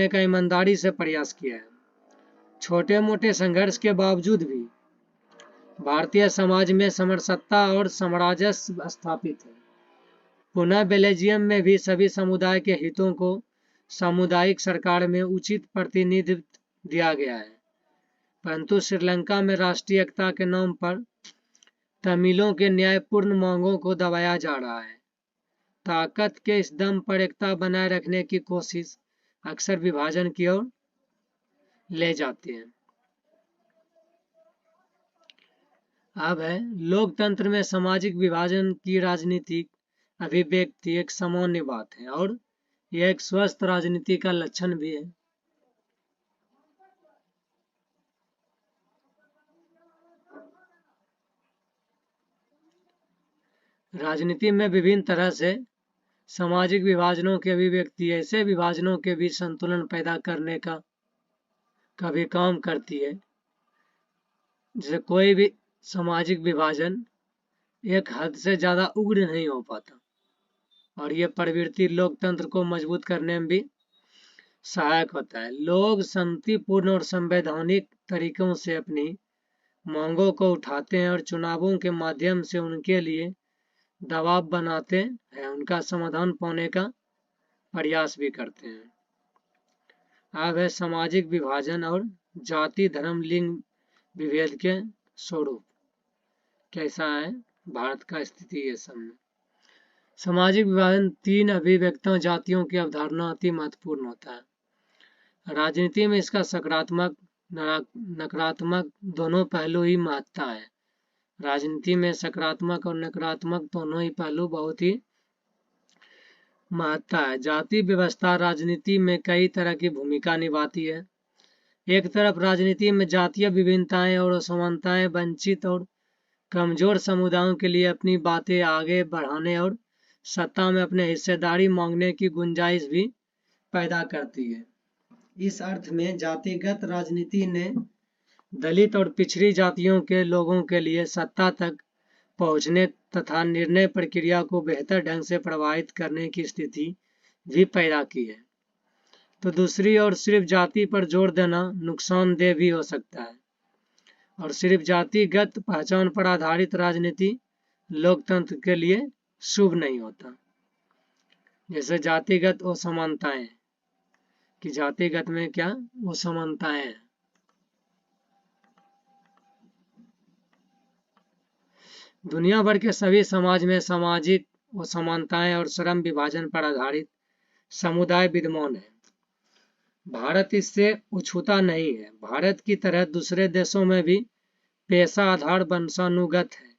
का ईमानदारी से प्रयास किया है। छोटे मोटे संघर्ष के बावजूद भी भारतीय समाज में समरसत्ता और साम्राज्य स्थापित है। पुनः बेल्जियम में भी सभी समुदाय के हितों को सामुदायिक सरकार में उचित प्रतिनिधित्व दिया गया है, परंतु श्रीलंका में राष्ट्रीय एकता के नाम पर तमिलों के न्यायपूर्ण मांगों को दबाया जा रहा है। ताकत के इस दम पर एकता बनाए रखने की कोशिश अक्सर विभाजन की ओर ले जाती है। अब है लोकतंत्र में सामाजिक विभाजन की राजनीतिक अभिव्यक्ति एक सामान्य बात है और यह एक स्वस्थ राजनीति का लक्षण भी है। राजनीति में विभिन्न तरह से सामाजिक विभाजनों की अभिव्यक्ति ऐसे विभाजनों के बीच संतुलन पैदा करने का भी काम करती है। जैसे कोई भी सामाजिक विभाजन एक हद से ज्यादा उग्र नहीं हो पाता और यह प्रवृत्ति लोकतंत्र को मजबूत करने में भी सहायक होता है। लोग शांतिपूर्ण और संवैधानिक तरीकों से अपनी मांगों को उठाते हैं और चुनावों के माध्यम से उनके लिए दबाव बनाते हैं, उनका समाधान पाने का प्रयास भी करते हैं। अब है सामाजिक विभाजन और जाति धर्म लिंग विभेद के स्वरूप कैसा है भारत का स्थिति। ये सब सामाजिक विभाजन तीन अभिव्यक्तियों जातियों की अवधारणा अति महत्वपूर्ण होता है। राजनीति में इसका सकारात्मक नकारात्मक दोनों पहलू ही महत्ता है। राजनीति में सकारात्मक और नकारात्मक दोनों ही पहलू बहुत ही महत्ता है। जाति व्यवस्था राजनीति में कई तरह की भूमिका निभाती है। एक तरफ राजनीति में जातीय विभिन्नताएं और असमानताएं वंचित और कमजोर समुदायों के लिए अपनी बातें आगे बढ़ाने और सत्ता में अपने हिस्सेदारी मांगने की गुंजाइश भी पैदा करती है। इस अर्थ में जातिगत राजनीति ने दलित और पिछड़ी जातियों के लोगों के लिए सत्ता तक पहुंचने तथा निर्णय प्रक्रिया को बेहतर ढंग से प्रभावित करने की स्थिति भी पैदा की है। तो दूसरी ओर सिर्फ जाति पर जोर देना नुकसानदेह भी हो सकता है और सिर्फ जातिगत पहचान पर आधारित राजनीति लोकतंत्र के लिए शुभ नहीं होता। जैसे जातिगत असमानताएं कि जातिगत में क्या असमानताएं हैं। दुनिया भर के सभी समाज में सामाजिक असमानताएं और श्रम विभाजन पर आधारित समुदाय विद्यमान है। भारत इससे अछूता नहीं है। भारत की तरह दूसरे देशों में भी पेशा आधार वंशानुगत है।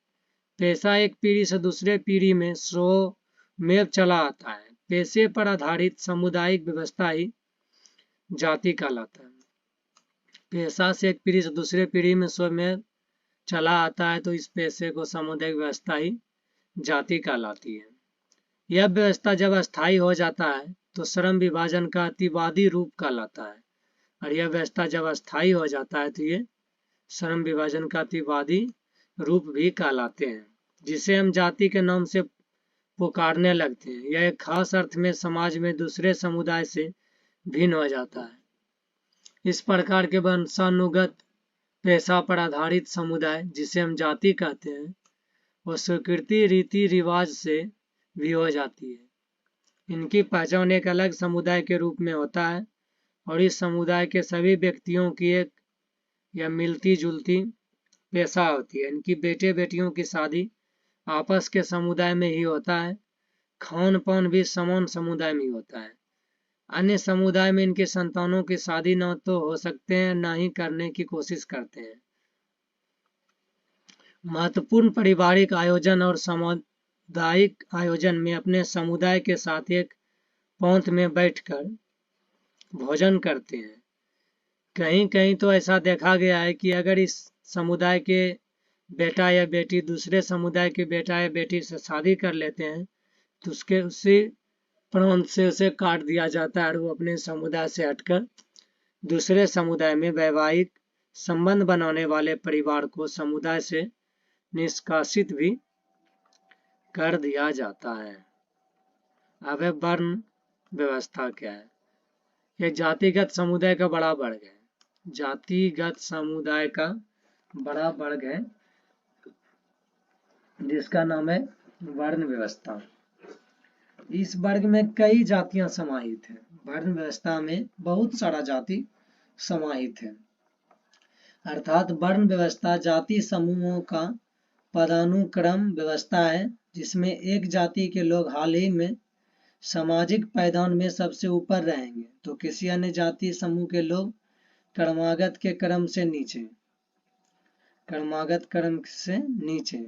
पेशा एक पीढ़ी से दूसरे पीढ़ी में स्वमेव चला आता है। पेशे पर आधारित सामुदायिक व्यवस्था ही जाति कहलाता है। पेशा से एक पीढ़ी से दूसरे पीढ़ी में स्वमेव चला आता है तो इस पेशे को सामुदायिक व्यवस्था ही जाति कहलाती है। यह व्यवस्था जब अस्थायी हो जाता है तो श्रम विभाजन का अतिवादी रूप कहलाता है। और यह व्यवस्था जब अस्थायी हो जाता है तो ये श्रम विभाजन का अतिवादी रूप भी कहलाते हैं, जिसे हम जाति के नाम से पुकारने लगते हैं। यह एक खास अर्थ में समाज में दूसरे समुदाय से भिन्न हो जाता है। इस प्रकार के वंशानुगत पेशा पर आधारित समुदाय, जिसे हम जाति कहते हैं, वो स्वीकृति रीति रिवाज से भी हो जाती है। इनकी पहचान एक अलग समुदाय के रूप में होता है और इस समुदाय के सभी व्यक्तियों की एक या मिलती जुलती पेशा होती है। इनकी बेटे बेटियों की शादी आपस के समुदाय में ही होता है। खान पान भी समान समुदाय में ही होता है। अन्य समुदाय में इनके संतानों की शादी न तो हो सकते हैं न ही करने की कोशिश करते हैं। महत्वपूर्ण पारिवारिक आयोजन और सामुदायिक आयोजन में अपने समुदाय के साथ एक पंक्ति में बैठकर भोजन करते हैं। कहीं कहीं तो ऐसा देखा गया है कि अगर इस समुदाय के बेटा या बेटी दूसरे समुदाय के बेटा या बेटी से शादी कर लेते हैं तो उसी प्रांत से उसे काट दिया जाता है और वो अपने समुदाय से हटकर दूसरे समुदाय में वैवाहिक संबंध बनाने वाले परिवार को समुदाय से निष्कासित भी कर दिया जाता है। अब वर्ण व्यवस्था क्या है? यह जातिगत समुदाय का बड़ा वर्ग है। जातिगत समुदाय का बड़ा वर्ग है जिसका नाम है वर्ण व्यवस्था। इस वर्ग में कई जातियां समाहित हैं। वर्ण व्यवस्था में बहुत सारा जाति समाहित है। अर्थात वर्ण व्यवस्था जाति समूहों का पदानुक्रम व्यवस्था है जिसमें एक जाति के लोग हाल ही में सामाजिक पायदान में सबसे ऊपर रहेंगे तो किसी अन्य जाति समूह के लोग क्रमागत क्रम से नीचे।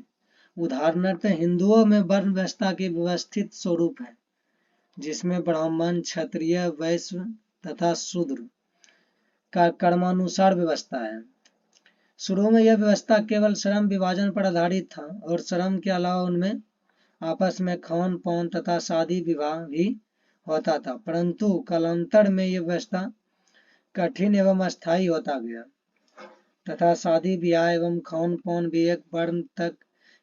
उदाहरणार्थ हिंदुओं में वर्ण व्यवस्था की व्यवस्थित स्वरूप है जिसमें ब्राह्मण, क्षत्रिय, वैश्य तथा शूद्र का क्रमानुसार व्यवस्था है। शुरू में यह व्यवस्था केवल श्रम विभाजन पर आधारित था और श्रम के अलावा उनमें आपस में खान पान तथा शादी विवाह भी होता था, परंतु कालांतर में यह व्यवस्था कठिन एवं अस्थायी होता गया तथा शादी ब्याह एवं खान पान भी एक वर्ण तक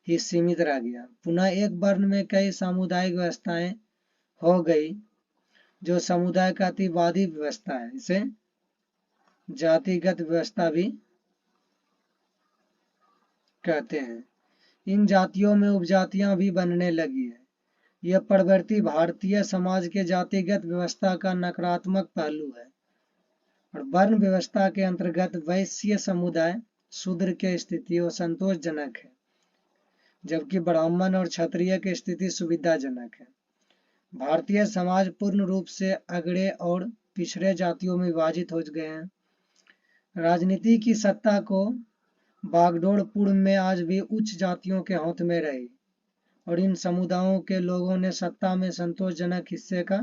ही सीमित रह गया। पुनः एक वर्ण में कई सामुदायिक व्यवस्थाएं हो गई जो समुदाय का अतिवादी व्यवस्था है। इसे जातिगत व्यवस्था भी कहते हैं। इन जातियों में उपजातियां भी बनने लगी है। यह प्रवृत्ति भारतीय समाज के जातिगत व्यवस्था का नकारात्मक पहलू है और वर्ण व्यवस्था के अंतर्गत वैश्य समुदाय शूद्र की स्थिति असंतोषजनक है जबकि ब्राह्मण और क्षत्रिय की स्थिति सुविधाजनक है। भारतीय समाज पूर्ण रूप से अगड़े और पिछड़े जातियों में विभाजित हो गए हैं। राजनीति की सत्ता को बागडोर पूर्व में आज भी उच्च जातियों के हाथ में रही और इन समुदायों के लोगों ने सत्ता में संतोषजनक हिस्से का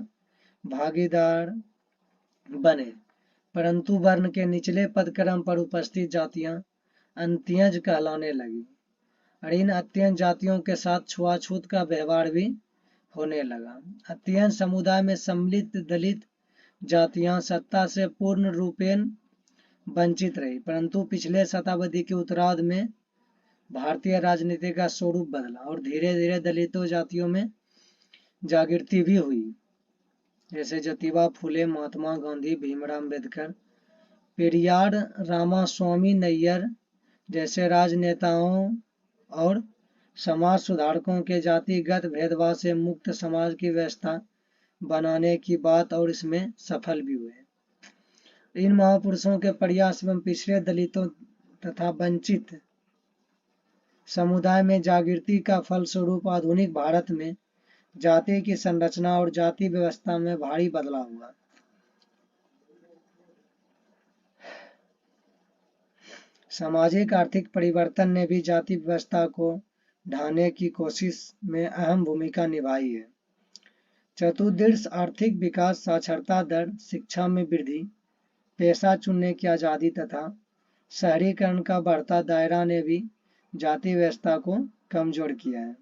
भागीदार बने, परंतु वर्ण के निचले पदक्रम पर उपस्थित जातियां अंत्यज कहलाने लगी और इन अत्यंत जातियों के साथ छुआछूत का व्यवहार भी होने लगा। अत्यंत समुदाय में सम्मिलित दलित जातियां सत्ता से पूर्ण रूपेण वंचित रही, परंतु पिछले शताब्दी के उत्तरार्ध में भारतीय राजनीति का स्वरूप बदला और धीरे धीरे दलितों जातियों में जागृति भी हुई, जैसे ज्योतिबा फुले, महात्मा गांधी, भीमराव अम्बेडकर, पेरियार, रामास्वामी नैयर जैसे राजनेताओं और समाज सुधारकों के जातिगत भेदभाव से मुक्त समाज की व्यवस्था बनाने की बात और इसमें सफल भी हुए। इन महापुरुषों के प्रयास एवं पिछड़े दलितों तथा वंचित समुदाय में जागृति का फलस्वरूप आधुनिक भारत में जाति की संरचना और जाति व्यवस्था में भारी बदलाव हुआ। सामाजिक आर्थिक परिवर्तन ने भी जाति व्यवस्था को ढाने की कोशिश में अहम भूमिका निभाई है। चतुर्दिश आर्थिक विकास, साक्षरता दर, शिक्षा में वृद्धि, पेशा चुनने की आज़ादी तथा शहरीकरण का बढ़ता दायरा ने भी जाति व्यवस्था को कमजोर किया है।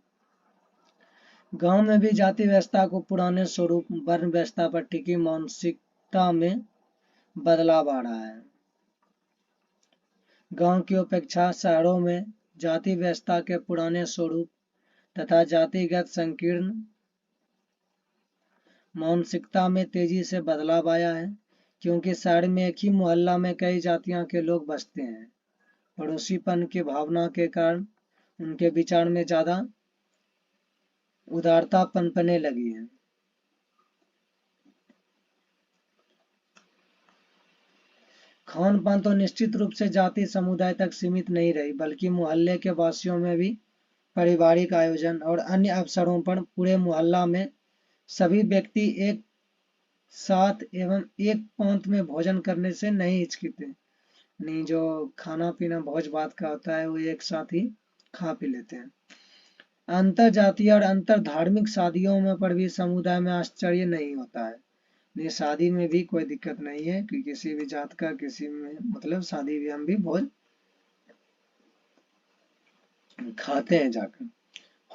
गांव में भी जाति व्यवस्था को पुराने स्वरूप वर्ण व्यवस्था पर टिकी मानसिकता में बदलाव आ रहा है। गांव की अपेक्षा शहरों में जाति व्यवस्था के पुराने स्वरूप तथा जातिगत संकीर्ण मानसिकता में तेजी से बदलाव आया है, क्योंकि शहर में एक ही मोहल्ला में कई जातियों के लोग बसते हैं। पड़ोसीपन की भावना के कारण उनके विचार में ज्यादा उदारता पनपने लगी है। खान पान तो निश्चित रूप से जाति समुदाय तक सीमित नहीं रही, बल्कि मोहल्ले के वासियों में भी पारिवारिक आयोजन और अन्य अवसरों पर पूरे मोहल्ला में सभी व्यक्ति एक साथ एवं एक पंक्ति में भोजन करने से नहीं हिचकिते। नहीं, जो खाना पीना भोज भात का होता है वो एक साथ ही खा पी लेते हैं। अंतर जातीय और अंतर धार्मिक शादियों में पर भी समुदाय में आश्चर्य नहीं होता है। ये शादी में भी कोई दिक्कत नहीं है कि किसी भी जात का किसी में मतलब शादी भी हम भी भोज खाते हैं जाकर।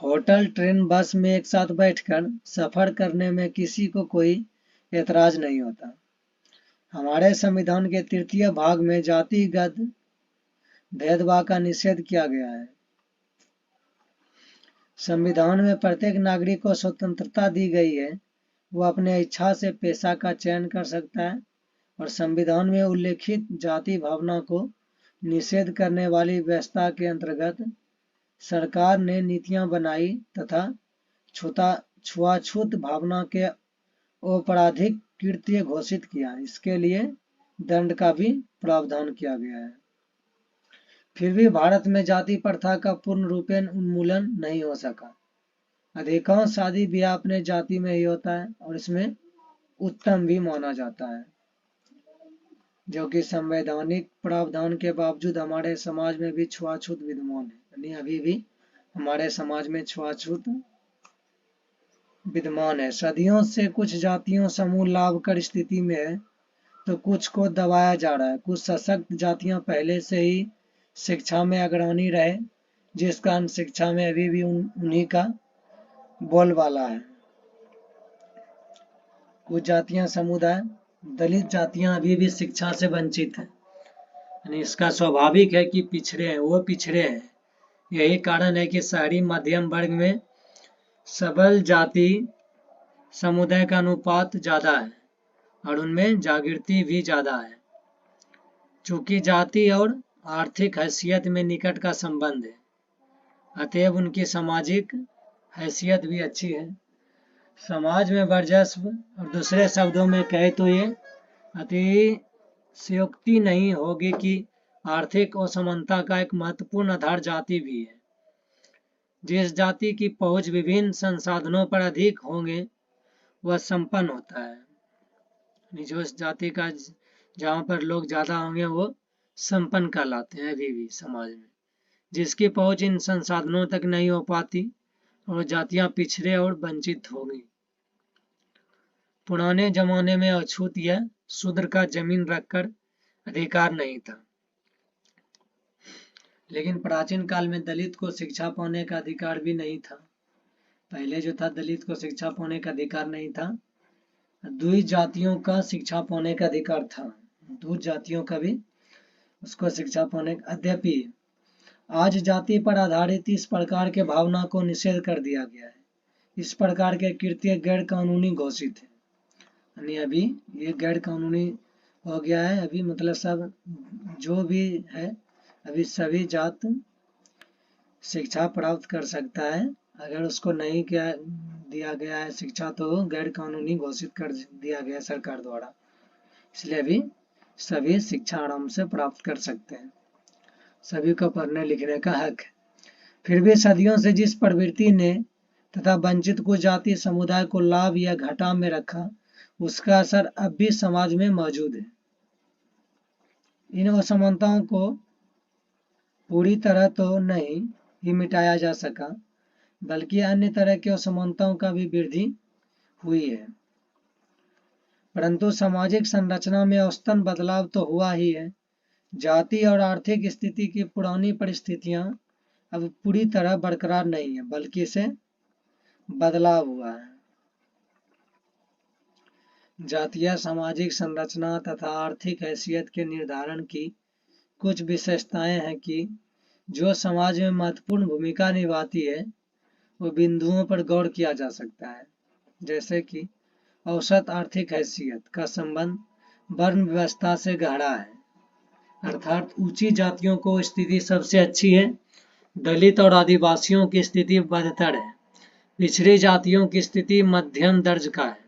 होटल, ट्रेन, बस में एक साथ बैठकर सफर करने में किसी को कोई ऐतराज नहीं होता। हमारे संविधान के 3 भाग में जातिगत भेदभाव का निषेध किया गया है। संविधान में प्रत्येक नागरिक को स्वतंत्रता दी गई है, वो अपने इच्छा से पेशा का चयन कर सकता है और संविधान में उल्लेखित जाति भावना को निषेध करने वाली व्यवस्था के अंतर्गत सरकार ने नीतियां बनाई तथा छुआछूत भावना के आपराधिक कृत्य घोषित किया। इसके लिए दंड का भी प्रावधान किया गया है। फिर भी भारत में जाति प्रथा का पूर्ण रूपेण उन्मूलन नहीं हो सका। अधिकांश शादी ब्याह अपने जाति में ही होता है और इसमें उत्तम भी माना जाता है, जो कि संवैधानिक प्रावधान के बावजूद हमारे समाज में भी छुआछूत विद्यमान है। यानी अभी भी हमारे समाज में छुआछूत विद्यमान है। सदियों से कुछ जातियों समूह लाभ कर स्थिति में है तो कुछ को दबाया जा रहा है। कुछ सशक्त जातियां पहले से ही शिक्षा में अग्रणी रहे, जिस कारण शिक्षा में अभी भी उन्हीं का बोलबाला है। कुछ जातियां समुदाय दलित जातियां अभी भी शिक्षा से वंचित है। यानी इसका स्वाभाविक है कि पिछड़े हैं, वो पिछड़े हैं। यही कारण है कि शहरी मध्यम वर्ग में सबल जाति समुदाय का अनुपात ज्यादा है और उनमें जागृति भी ज्यादा है। चूंकि जाति और आर्थिक हैसियत में निकट का संबंध है, अतएव उनकी सामाजिक हैसियत भी अच्छी है। समाज में वर्चस्व, और दूसरे शब्दों में कहे तो ये अतिशयोक्ति नहीं होगी कि आर्थिक असमानता का एक महत्वपूर्ण आधार जाति भी है। जिस जाति की पहुंच विभिन्न संसाधनों पर अधिक होंगे वह संपन्न होता है। जो जाति का जहाँ पर लोग ज्यादा होंगे वो संपन्न कहलाते हैं अभी भी समाज में। जिसकी पहुंच इन संसाधनों तक नहीं हो पाती और जातियां पिछड़े और वंचित होंगी। पुराने जमाने में अछूत या शूद्र का जमीन रखकर अधिकार नहीं था, लेकिन प्राचीन काल में दलित को शिक्षा पाने का अधिकार भी नहीं था। पहले जो था दलित को शिक्षा पाने का अधिकार नहीं था, द्विज जातियों का शिक्षा पाने का अधिकार था। द्विज जातियों का भी उसको शिक्षा पाने का। अद्यपि आज जाति पर आधारित इस प्रकार के भावना को निषेध कर दिया गया है। इस प्रकार के कृत्य गैर कानूनी घोषित है। यानी अभी ये गैर कानूनी हो गया है। अभी मतलब सब जो भी है अभी सभी जात शिक्षा प्राप्त कर सकता है। अगर उसको नहीं दिया गया है शिक्षा तो गैर कानूनी घोषित कर दिया गया सरकार द्वारा। इसलिए अभी सभी शिक्षा आराम से प्राप्त कर सकते हैं, सभी को पढ़ने लिखने का हक है। फिर भी सदियों से जिस प्रवृत्ति ने तथा वंचित को जाति समुदाय को लाभ या घाटा में रखा, उसका असर अब भी समाज में मौजूद है। इन असमानताओं को पूरी तरह तो नहीं ही मिटाया जा सका, बल्कि अन्य तरह की असमानताओं का भी वृद्धि हुई है। परंतु सामाजिक संरचना में औसतन बदलाव तो हुआ ही है। जाति और आर्थिक स्थिति की पुरानी परिस्थितियां अब पूरी तरह बरकरार नहीं है, बल्कि इसे बदलाव हुआ है। जातीय सामाजिक संरचना तथा आर्थिक हैसियत के निर्धारण की कुछ विशेषताएं हैं कि जो समाज में महत्वपूर्ण भूमिका निभाती है, वो बिंदुओं पर गौर किया जा सकता है। जैसे कि औसत आर्थिक हैसियत का संबंध वर्ण व्यवस्था से गहरा है, अर्थात ऊंची जातियों को स्थिति सबसे अच्छी है, दलित और आदिवासियों की स्थिति बदतर है, पिछड़ी जातियों की स्थिति मध्यम दर्ज का है,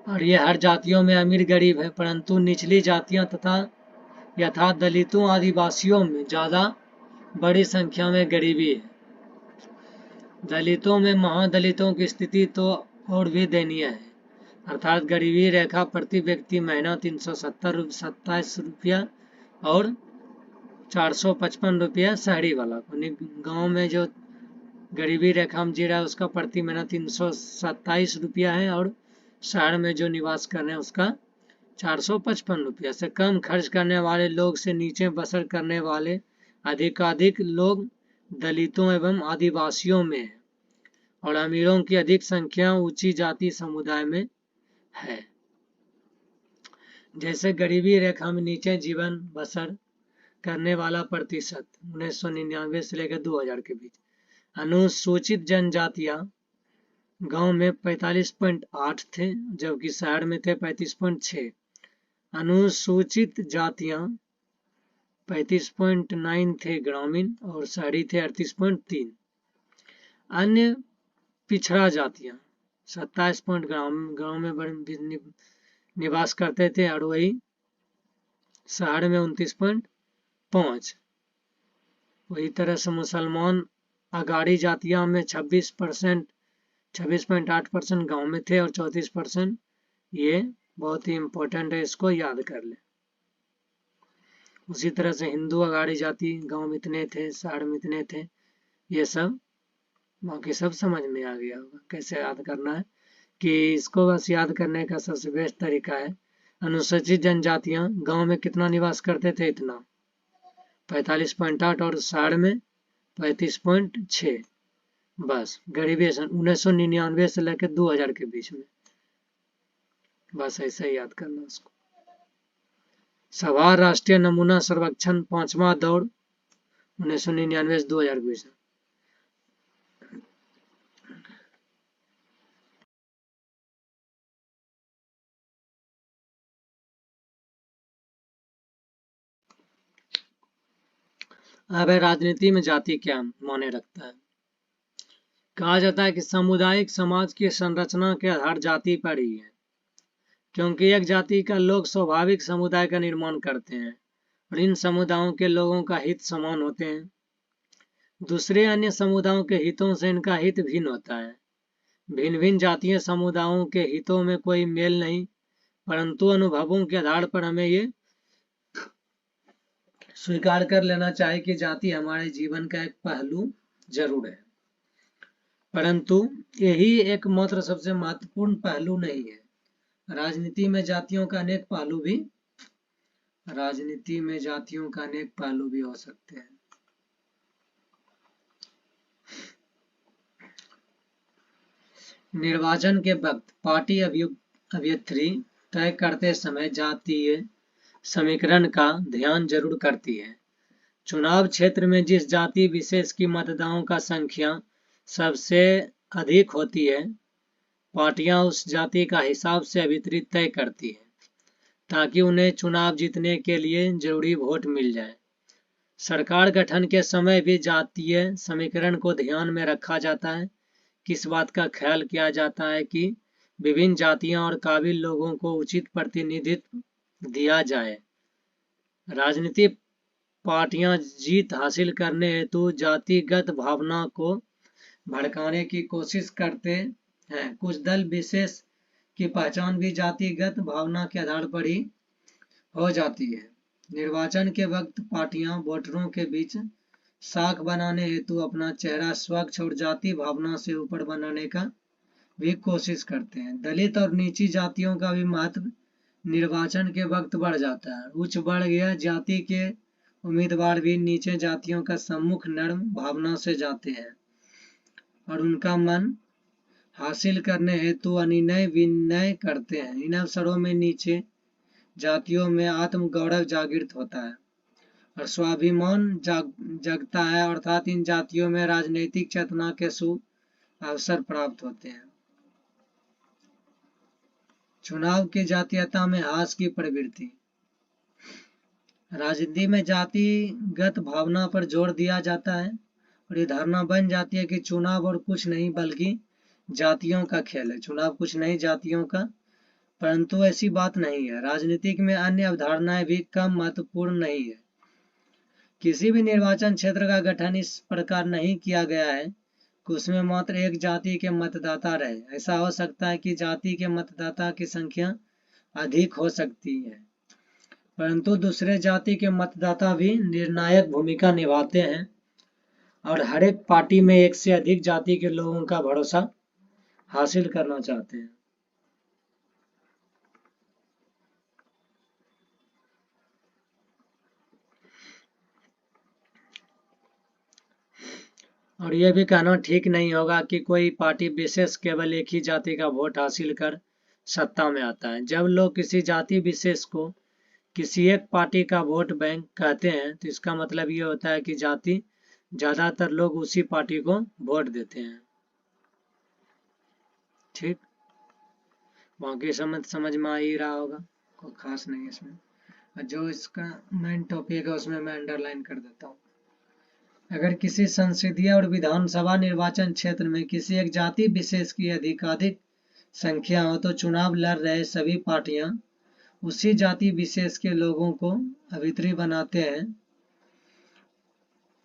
और ये हर जातियों में अमीर गरीब है, परंतु निचली जातियां तथा यथा दलितों आदिवासियों में ज़्यादा बड़ी संख्या में गरीबी है। दलितों में महादलितों की स्थिति तो और भी दयनीय है, अर्थात गरीबी रेखा प्रति व्यक्ति महीना 327 रुपया और 455 रुपया शहरी वाला को। गाँव में जो गरीबी रेखा में जी रहा है उसका प्रति महीना 327 रुपया है, और शहर में जो निवास कर रहे हैं उसका 455 रुपया। से कम खर्च करने वाले लोग से नीचे बसर करने वाले अधिकाधिक लोग दलितों एवं आदिवासियों में है, और अमीरों की अधिक संख्या ऊंची जाति समुदाय में है। जैसे गरीबी रेखा में नीचे जीवन बसर करने वाला प्रतिशत 1999 से लेकर 2000 के बीच, अनुसूचित जनजातियां गांव में 45.8 थे, जबकि शहर में थे 35.6। अनुसूचित जातियां 35.9 थे ग्रामीण, और शहरी थे 38.3। अन्य पिछड़ा जातियां 27 गाँव में निवास करते थे, और वही शहर में 29.5। वही तरह से मुसलमान अगाड़ी जातियां में 26.8% गाँव में थे, और 34%। ये बहुत ही इम्पोर्टेंट है, इसको याद कर ले। उसी तरह से हिंदू अगाड़ी जाति गांव में इतने थे, शहर में इतने थे। ये सब बाकी सब समझ में आ गया होगा कैसे याद करना है, कि इसको बस याद करने का सबसे बेस्ट तरीका है, अनुसूचित जनजातियां गांव में कितना निवास करते थे, इतना 45.8, और शहर में 35.6। बस गरीबी 1999 से लेकर 2000 के बीच में, बस ऐसे ही याद करना उसको। सवार राष्ट्रीय नमूना सर्वेक्षण 5वां दौर 1999 से 2000 के बीच में। अब राजनीति में जाति क्या मायने रखता है। कहा जाता है कि सामुदायिक समाज की संरचना के आधार जाति पर ही है, क्योंकि एक जाति का लोग स्वाभाविक समुदाय का निर्माण करते हैं, और इन समुदायों के लोगों का हित समान होते हैं। दूसरे अन्य समुदायों के हितों से इनका हित भिन्न होता है। भिन्न भिन्न जातीय समुदायों के हितों में कोई मेल नहीं, परंतु अनुभवों के आधार पर हमें ये स्वीकार कर लेना चाहिए कि जाति हमारे जीवन का एक पहलू जरूर है, परंतु यही एकमात्र सबसे महत्वपूर्ण पहलू नहीं है। राजनीति में जातियों का अनेक पहलू भी हो सकते हैं। निर्वाचन के वक्त पार्टी अभ्यर्थी तय करते समय जातीय समीकरण का ध्यान जरूर करती है। चुनाव क्षेत्र में जिस जाति विशेष की मतदाताओं का संख्या सबसे अधिक होती है, पार्टियां उस जाति का हिसाब से अभ्यर्थी तय करती है, ताकि उन्हें चुनाव जीतने के लिए जरूरी वोट मिल जाए। सरकार गठन के समय भी जातीय समीकरण को ध्यान में रखा जाता है। किस बात का ख्याल किया जाता है कि विभिन्न जातियां और काबिल लोगों को उचित प्रतिनिधित्व दिया जाए। राजनीतिक पार्टियां जीत हासिल करने हेतु जातिगत भावना को भड़काने की कोशिश करते हैं। कुछ दल विशेष की पहचान भी जातिगत भावना के आधार पर ही हो जाती है। निर्वाचन के वक्त पार्टियां वोटरों के बीच साख बनाने हेतु अपना चेहरा स्वच्छ और जाति भावना से ऊपर बनाने का भी कोशिश करते हैं। दलित और नीची जातियों का भी महत्व निर्वाचन के वक्त बढ़ जाता है। उच्च बढ़ गया जाति के उम्मीदवार भी नीचे जातियों का सम्मुख नर्म भावना से जाते हैं और उनका मन हासिल करने हेतु अनुनय विनय करते हैं। इन अवसरों में नीचे जातियों में आत्म गौरव जागृत होता है और स्वाभिमान जगता है, अर्थात इन जातियों में राजनीतिक चेतना के शुभ अवसर प्राप्त होते हैं। चुनाव की जातीयता में हास की प्रवृत्ति। राजनीति में जातिगत भावना पर जोर दिया जाता है और ये धारणा बन जाती है कि चुनाव और कुछ नहीं बल्कि जातियों का खेल है। चुनाव कुछ नहीं जातियों का, परंतु ऐसी बात नहीं है। राजनीतिक में अन्य अवधारणाएं भी कम महत्वपूर्ण नहीं है। किसी भी निर्वाचन क्षेत्र का गठन इस प्रकार नहीं किया गया है कि उसमें मात्र एक जाति के मतदाता रहे। ऐसा हो सकता है कि जाति के मतदाता की संख्या अधिक हो सकती है, परंतु दूसरे जाति के मतदाता भी निर्णायक भूमिका निभाते हैं और हर एक पार्टी में एक से अधिक जाति के लोगों का भरोसा हासिल करना चाहते हैं। और यह भी कहना ठीक नहीं होगा कि कोई पार्टी विशेष केवल एक ही जाति का वोट हासिल कर सत्ता में आता है। जब लोग किसी जाति विशेष को किसी एक पार्टी का वोट बैंक कहते हैं तो इसका मतलब ये होता है कि ज्यादातर लोग उसी पार्टी को वोट देते हैं। ठीक, बाकी समझ में आ ही रहा होगा, कोई खास नहीं इसमें। जो इसका मेन टॉपिक है उसमें मैं अंडरलाइन कर देता हूँ। अगर किसी संसदीय और विधानसभा निर्वाचन क्षेत्र में किसी एक जाति विशेष की अधिकाधिक संख्या हो तो चुनाव लड़ रहे सभी पार्टियां उसी जाति विशेष के लोगों को अभित्री बनाते हैं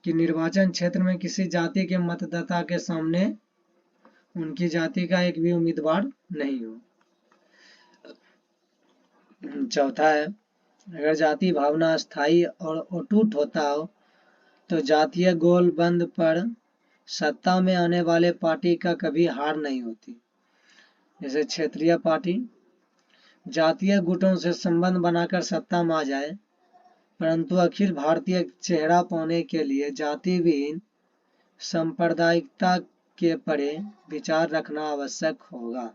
कि निर्वाचन क्षेत्र में किसी जाति के मतदाता के सामने उनकी जाति का एक भी उम्मीदवार नहीं हो। चौथा है, अगर जाति भावना स्थायी और अटूट होता हो तो जातीय गोलबंद पर सत्ता में आने वाले पार्टी का कभी हार नहीं होती। जैसे क्षेत्रीय पार्टी जातीय गुटों से संबंध बनाकर सत्ता में आ जाए, परंतु अखिल भारतीय चेहरा पाने के लिए जाति विहीन सांप्रदायिकता के परे विचार रखना आवश्यक होगा।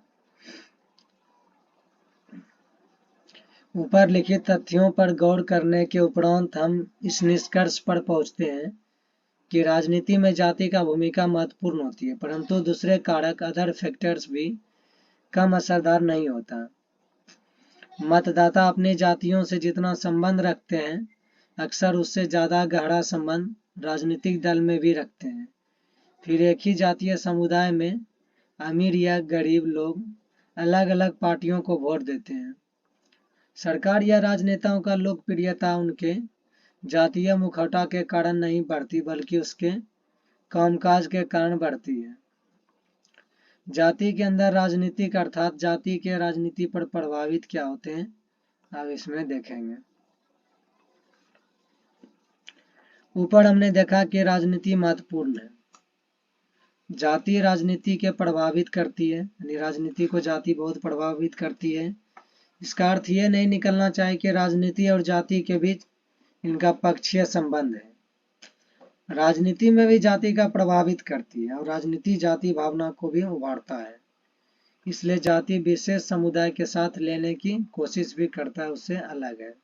ऊपर लिखित तथ्यों पर गौर करने के उपरांत हम इस निष्कर्ष पर पहुंचते हैं कि राजनीति में जाति का भूमिका महत्वपूर्ण होती है, परंतु दूसरे कारक अदर फैक्टर्स भी कम असरदार नहीं होता। मतदाता अपनी जातियों से जितना संबंध रखते हैं अक्सर उससे ज्यादा गहरा संबंध राजनीतिक दल में भी रखते हैं। फिर एक ही जातीय समुदाय में अमीर या गरीब लोग अलग अलग पार्टियों को वोट देते हैं। सरकार या राजनेताओं का लोकप्रियता उनके जातीय मुखौटा के कारण नहीं बढ़ती बल्कि उसके कामकाज के कारण बढ़ती है। जाति के अंदर राजनीतिक अर्थात जाति के राजनीति पर प्रभावित क्या होते हैं अब इसमें देखेंगे। ऊपर हमने देखा कि राजनीति महत्वपूर्ण है। जाति राजनीति के प्रभावित करती है, यानी राजनीति को जाति बहुत प्रभावित करती है। इसका अर्थ ये नहीं निकलना चाहिए कि राजनीति और जाति के बीच इनका पक्षीय संबंध है। राजनीति में भी जाति का प्रभावित करती है और राजनीति जाति भावना को भी उभारता है, इसलिए जाति विशेष समुदाय के साथ लेने की कोशिश भी करता है, उससे अलग है।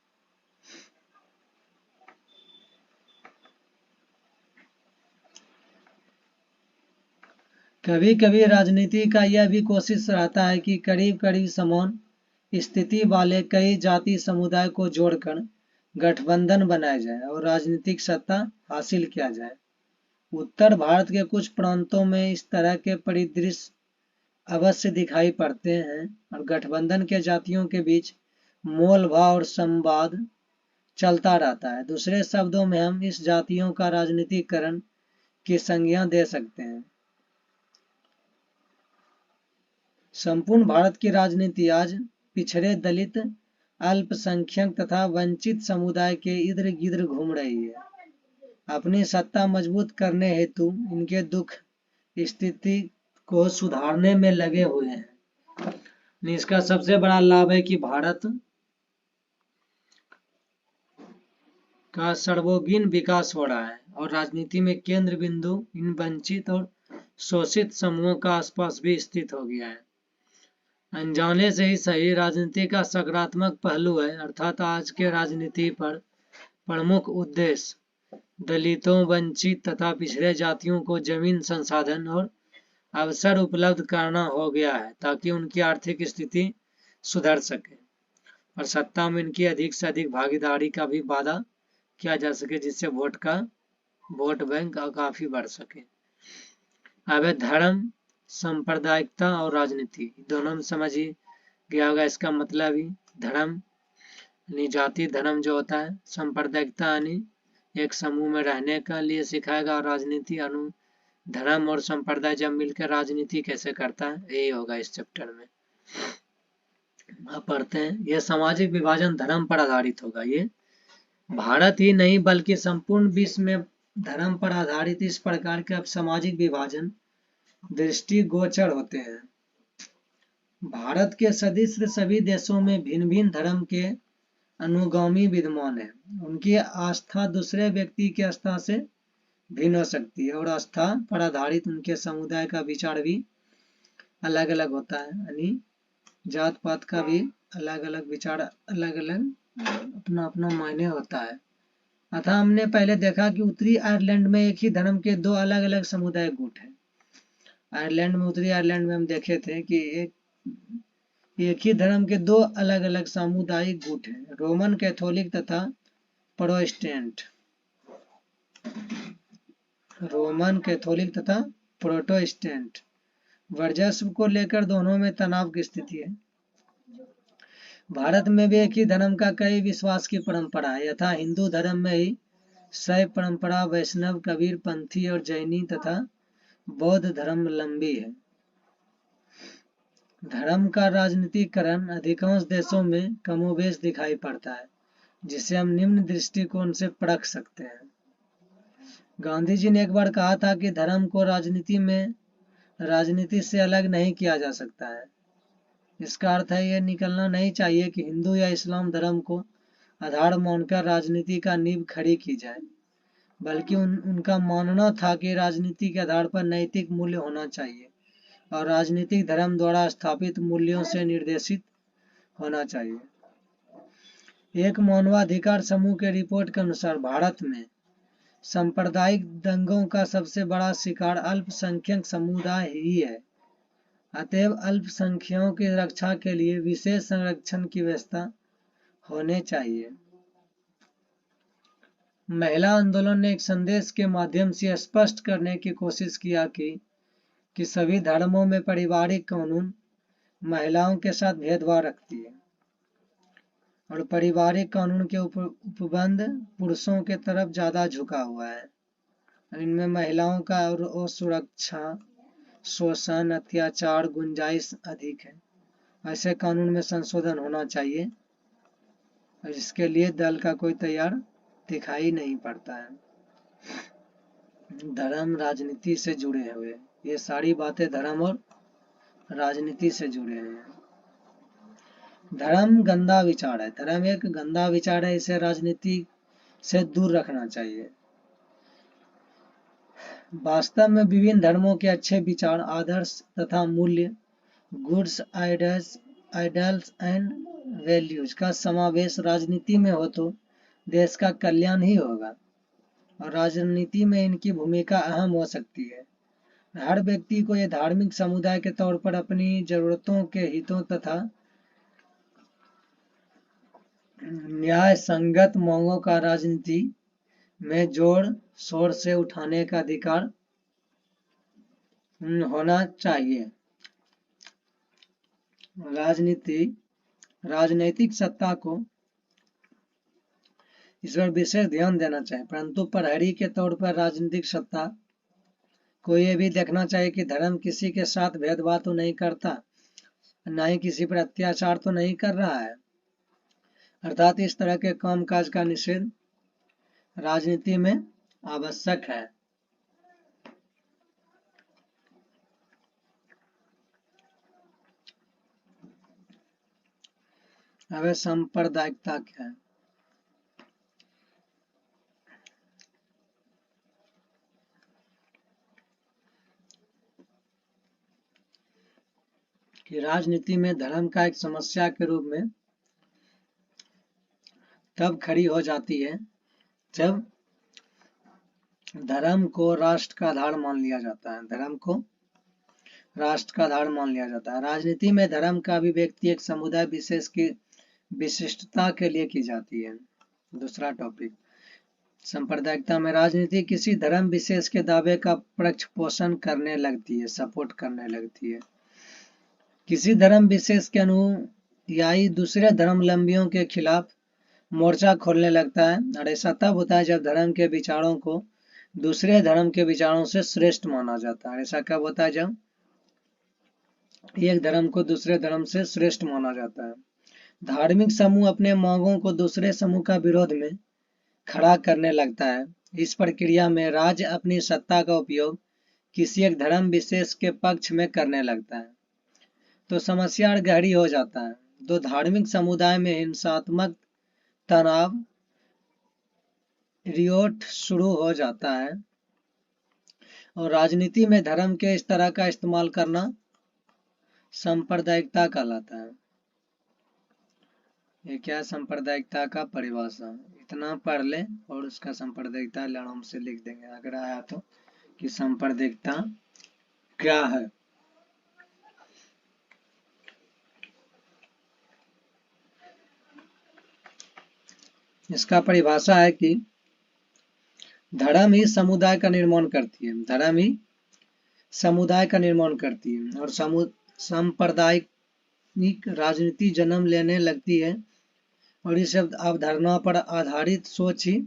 कभी कभी राजनीति का यह भी कोशिश रहता है कि करीब करीब समान स्थिति वाले कई जाति समुदाय को जोड़कर गठबंधन बनाया जाए और राजनीतिक सत्ता हासिल किया जाए। उत्तर भारत के कुछ प्रांतों में इस तरह के परिदृश्य अवश्य दिखाई पड़ते हैं और गठबंधन के जातियों के बीच मोल भाव और संवाद चलता रहता है। दूसरे शब्दों में हम इस जातियों का राजनीतिकरण की संज्ञा दे सकते हैं। संपूर्ण भारत की राजनीति आज पिछड़े दलित अल्पसंख्यक तथा वंचित समुदाय के इर्द गिर्द घूम रही है। अपनी सत्ता मजबूत करने हेतु इनके दुख स्थिति को सुधारने में लगे हुए हैं। इसका सबसे बड़ा लाभ है कि भारत का सर्वोगीन विकास हो रहा है और राजनीति में केंद्र बिंदु इन वंचित और शोषित समूहों का आसपास भी स्थित हो गया है। अनजाने से ही सही राजनीति का सकारात्मक पहलू है, अर्थात आज के राजनीति पर प्रमुख उद्देश्य दलितों, वंचित तथा पिछड़े जातियों को जमीन, संसाधन और अवसर उपलब्ध कराना हो गया है ताकि उनकी आर्थिक स्थिति सुधर सके और सत्ता में इनकी अधिक से अधिक भागीदारी का भी वादा किया जा सके, जिससे वोट बैंक काफी बढ़ सके। अब धर्म, सांप्रदायिकता और राजनीति दोनों में समझ ही गया होगा इसका मतलब ही। धर्म यानी जाति धर्म जो होता है, सांप्रदायिकता यानी एक समूह में रहने का लिए सिखाएगा और राजनीति धर्म और संप्रदाय जब मिलकर राजनीति कैसे करता है, यही होगा इस चैप्टर में। अब पढ़ते हैं। यह सामाजिक विभाजन धर्म पर आधारित होगा। ये भारत ही नहीं बल्कि संपूर्ण विश्व में धर्म पर आधारित इस प्रकार के अब सामाजिक विभाजन दृष्टिगोचर होते हैं। भारत के सदृश सभी देशों में भिन्न भिन्न धर्म के अनुगामी विद्यमान है। उनकी आस्था दूसरे व्यक्ति की आस्था से भिन्न हो सकती है और आस्था पर आधारित उनके समुदाय का विचार भी अलग अलग होता है, यानी जात पात का भी अलग अलग विचार, अलग अलग अपना अपना मायने होता है। अतः हमने पहले देखा कि उत्तरी आयरलैंड में एक ही धर्म के दो अलग अलग समुदाय गुट हैं। आयरलैंड में, उत्तरी आयरलैंड में हम देखे थे कि एक ही धर्म के दो अलग अलग सामुदायिक गुट हैं, रोमन कैथोलिक तथा प्रोटेस्टेंट। रोमन कैथोलिक तथा प्रोटेस्टेंट। वर्चस्व को लेकर दोनों में तनाव की स्थिति है। भारत में भी एक ही धर्म का कई विश्वास की परंपरा है, यथा हिंदू धर्म में ही शैव परंपरा, वैष्णव, कबीर पंथी और जैनी तथा बौद्ध धर्म लंबी है। धर्म का राजनीतिकरण अधिकांश देशों में कमोबेश दिखाई पड़ता है, जिसे हम निम्न दृष्टिकोण से परख सकते हैं। गांधी जी ने एक बार कहा था कि धर्म को राजनीति से अलग नहीं किया जा सकता है। इसका अर्थ है यह निकलना नहीं चाहिए कि हिंदू या इस्लाम धर्म को आधार मानकर राजनीति का नींव खड़ी की जाए, बल्कि उनका मानना था कि राजनीति के आधार पर नैतिक मूल्य होना चाहिए और राजनीतिक धर्म द्वारा स्थापित मूल्यों से निर्देशित होना चाहिए। एक मानवाधिकार समूह के रिपोर्ट के अनुसार भारत में सांप्रदायिक दंगों का सबसे बड़ा शिकार अल्पसंख्यक समुदाय ही है। अतएव अल्पसंख्यकों की रक्षा के लिए विशेष संरक्षण की व्यवस्था होने चाहिए। महिला आंदोलन ने एक संदेश के माध्यम से स्पष्ट करने की कोशिश किया कि सभी धर्मों में पारिवारिक कानून महिलाओं के साथ भेदभाव रखती है और पारिवारिक कानून के उपबंध पुरुषों के तरफ ज्यादा झुका हुआ है। इनमें महिलाओं का और असुरक्षा, शोषण, अत्याचार गुंजाइश अधिक है। ऐसे कानून में संशोधन होना चाहिए और इसके लिए दल का कोई तैयार दिखाई नहीं पड़ता है। धर्म राजनीति से जुड़े हुए, ये सारी बातें धर्म और राजनीति से जुड़े हैं। धर्म गंदा विचार है, धर्म एक गंदा विचार है, इसे राजनीति से दूर रखना चाहिए। वास्तव में विभिन्न धर्मों के अच्छे विचार, आदर्श तथा मूल्य, गुड्स, आइडियल्स एंड वैल्यूज का समावेश राजनीति में हो तो देश का कल्याण ही होगा और राजनीति में इनकी भूमिका अहम हो सकती है। हर व्यक्ति को यह धार्मिक समुदाय के तौर पर अपनी जरूरतों के हितों तथा न्याय संगत मांगों का राजनीति में जोर शोर से उठाने का अधिकार होना चाहिए। राजनीतिक सत्ता को इस पर विशेष ध्यान देना चाहिए, परंतु प्रहरी के तौर पर राजनीतिक सत्ता को यह भी देखना चाहिए कि धर्म किसी के साथ भेदभाव तो नहीं करता, न ही किसी पर अत्याचार तो नहीं कर रहा है। अर्थात इस तरह के कामकाज का निषेध राजनीति में आवश्यक है। अब सांप्रदायिकता क्या है? कि राजनीति में धर्म का एक समस्या के रूप में तब खड़ी हो जाती है जब धर्म को राष्ट्र का आधार मान लिया जाता है। धर्म को राष्ट्र का आधार मान लिया जाता है। राजनीति में धर्म का अभिव्यक्ति एक समुदाय विशेष की विशिष्टता के लिए की जाती है। दूसरा टॉपिक, सांप्रदायिकता में राजनीति किसी धर्म विशेष के दावे का पक्ष पोषण करने लगती है, सपोर्ट करने लगती है। किसी धर्म विशेष के अनुयायी दूसरे धर्मावलंबियों के खिलाफ मोर्चा खोलने लगता है, और ऐसा तब होता है जब धर्म के विचारों को दूसरे धर्म के विचारों से श्रेष्ठ माना जाता है। ऐसा कब होता है? जब एक धर्म को दूसरे धर्म से श्रेष्ठ माना जाता है। धार्मिक समूह अपने मांगों को दूसरे समूह का विरोध में खड़ा करने लगता है। इस प्रक्रिया में राज्य अपनी सत्ता का उपयोग किसी एक धर्म विशेष के पक्ष में करने लगता है। तो समस्या और गहरी हो जाता है। दो धार्मिक समुदाय में हिंसात्मक तनाव रियोट शुरू हो जाता है, और राजनीति में धर्म के इस तरह का इस्तेमाल करना सांप्रदायिकता कहलाता है। ये क्या? सांप्रदायिकता का परिभाषा। इतना पढ़ ले और उसका सांप्रदायिकता आराम से लिख देंगे अगर आया तो, कि सांप्रदायिकता क्या है। इसका परिभाषा है कि धर्म ही समुदाय का निर्माण करती है। धर्म ही समुदाय का निर्माण करती है, और सांप्रदायिक राजनीति जन्म लेने लगती है, और इस अवधारणा पर आधारित सोच ही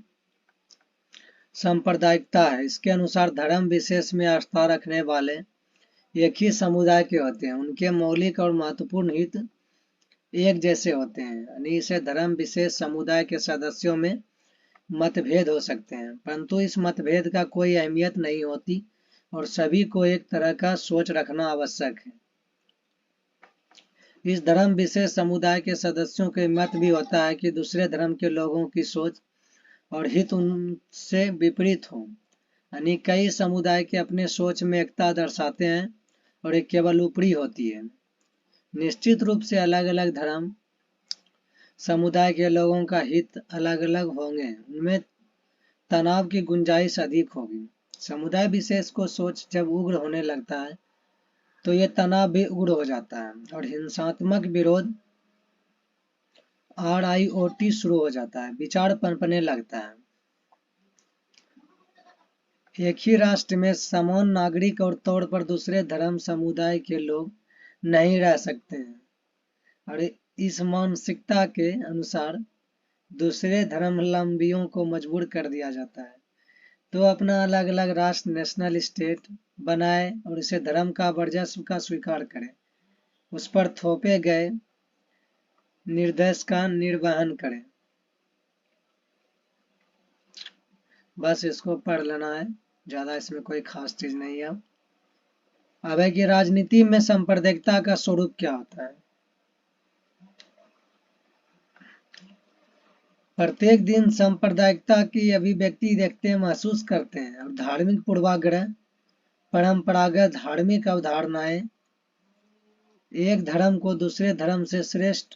सांप्रदायिकता है। इसके अनुसार धर्म विशेष में आस्था रखने वाले एक ही समुदाय के होते हैं। उनके मौलिक और महत्वपूर्ण हित एक जैसे होते हैं। यानी इसे धर्म विशेष समुदाय के सदस्यों में मतभेद हो सकते हैं, परंतु इस मतभेद का कोई अहमियत नहीं होती, और सभी को एक तरह का सोच रखना आवश्यक है। इस धर्म विशेष समुदाय के सदस्यों के मत भी होता है कि दूसरे धर्म के लोगों की सोच और हित उनसे विपरीत हो। यानी कई समुदाय के अपने सोच में एकता दर्शाते हैं, और एक केवल ऊपरी होती है। निश्चित रूप से अलग अलग धर्म समुदाय के लोगों का हित अलग अलग होंगे, उनमें तनाव की गुंजाइश अधिक होगी। समुदाय विशेष को सोच जब उग्र होने लगता है तो ये तनाव भी उग्र हो जाता है, और हिंसात्मक विरोध RIOT शुरू हो जाता है, विचार पनपने लगता है। एक ही राष्ट्र में समान नागरिक और तौर पर दूसरे धर्म समुदाय के लोग नहीं रह सकते हैं, और इस मानसिकता के अनुसार दूसरे धर्मावलंबियों को मजबूर कर दिया जाता है तो अपना अलग अलग राष्ट्र नेशनल स्टेट बनाए, और इसे धर्म का वर्चस्व का स्वीकार करे, उस पर थोपे गए निर्देश का निर्वहन करे। बस इसको पढ़ लेना है, ज्यादा इसमें कोई खास चीज नहीं है। अब है कि राजनीति में सांप्रदायिकता का स्वरूप क्या होता है। प्रत्येक दिन सांप्रदायिकता की अभिव्यक्ति देखते हैं, महसूस करते हैं, और धार्मिक पूर्वाग्रह, परंपरागत धार्मिक अवधारणाएं, एक धर्म को दूसरे धर्म से श्रेष्ठ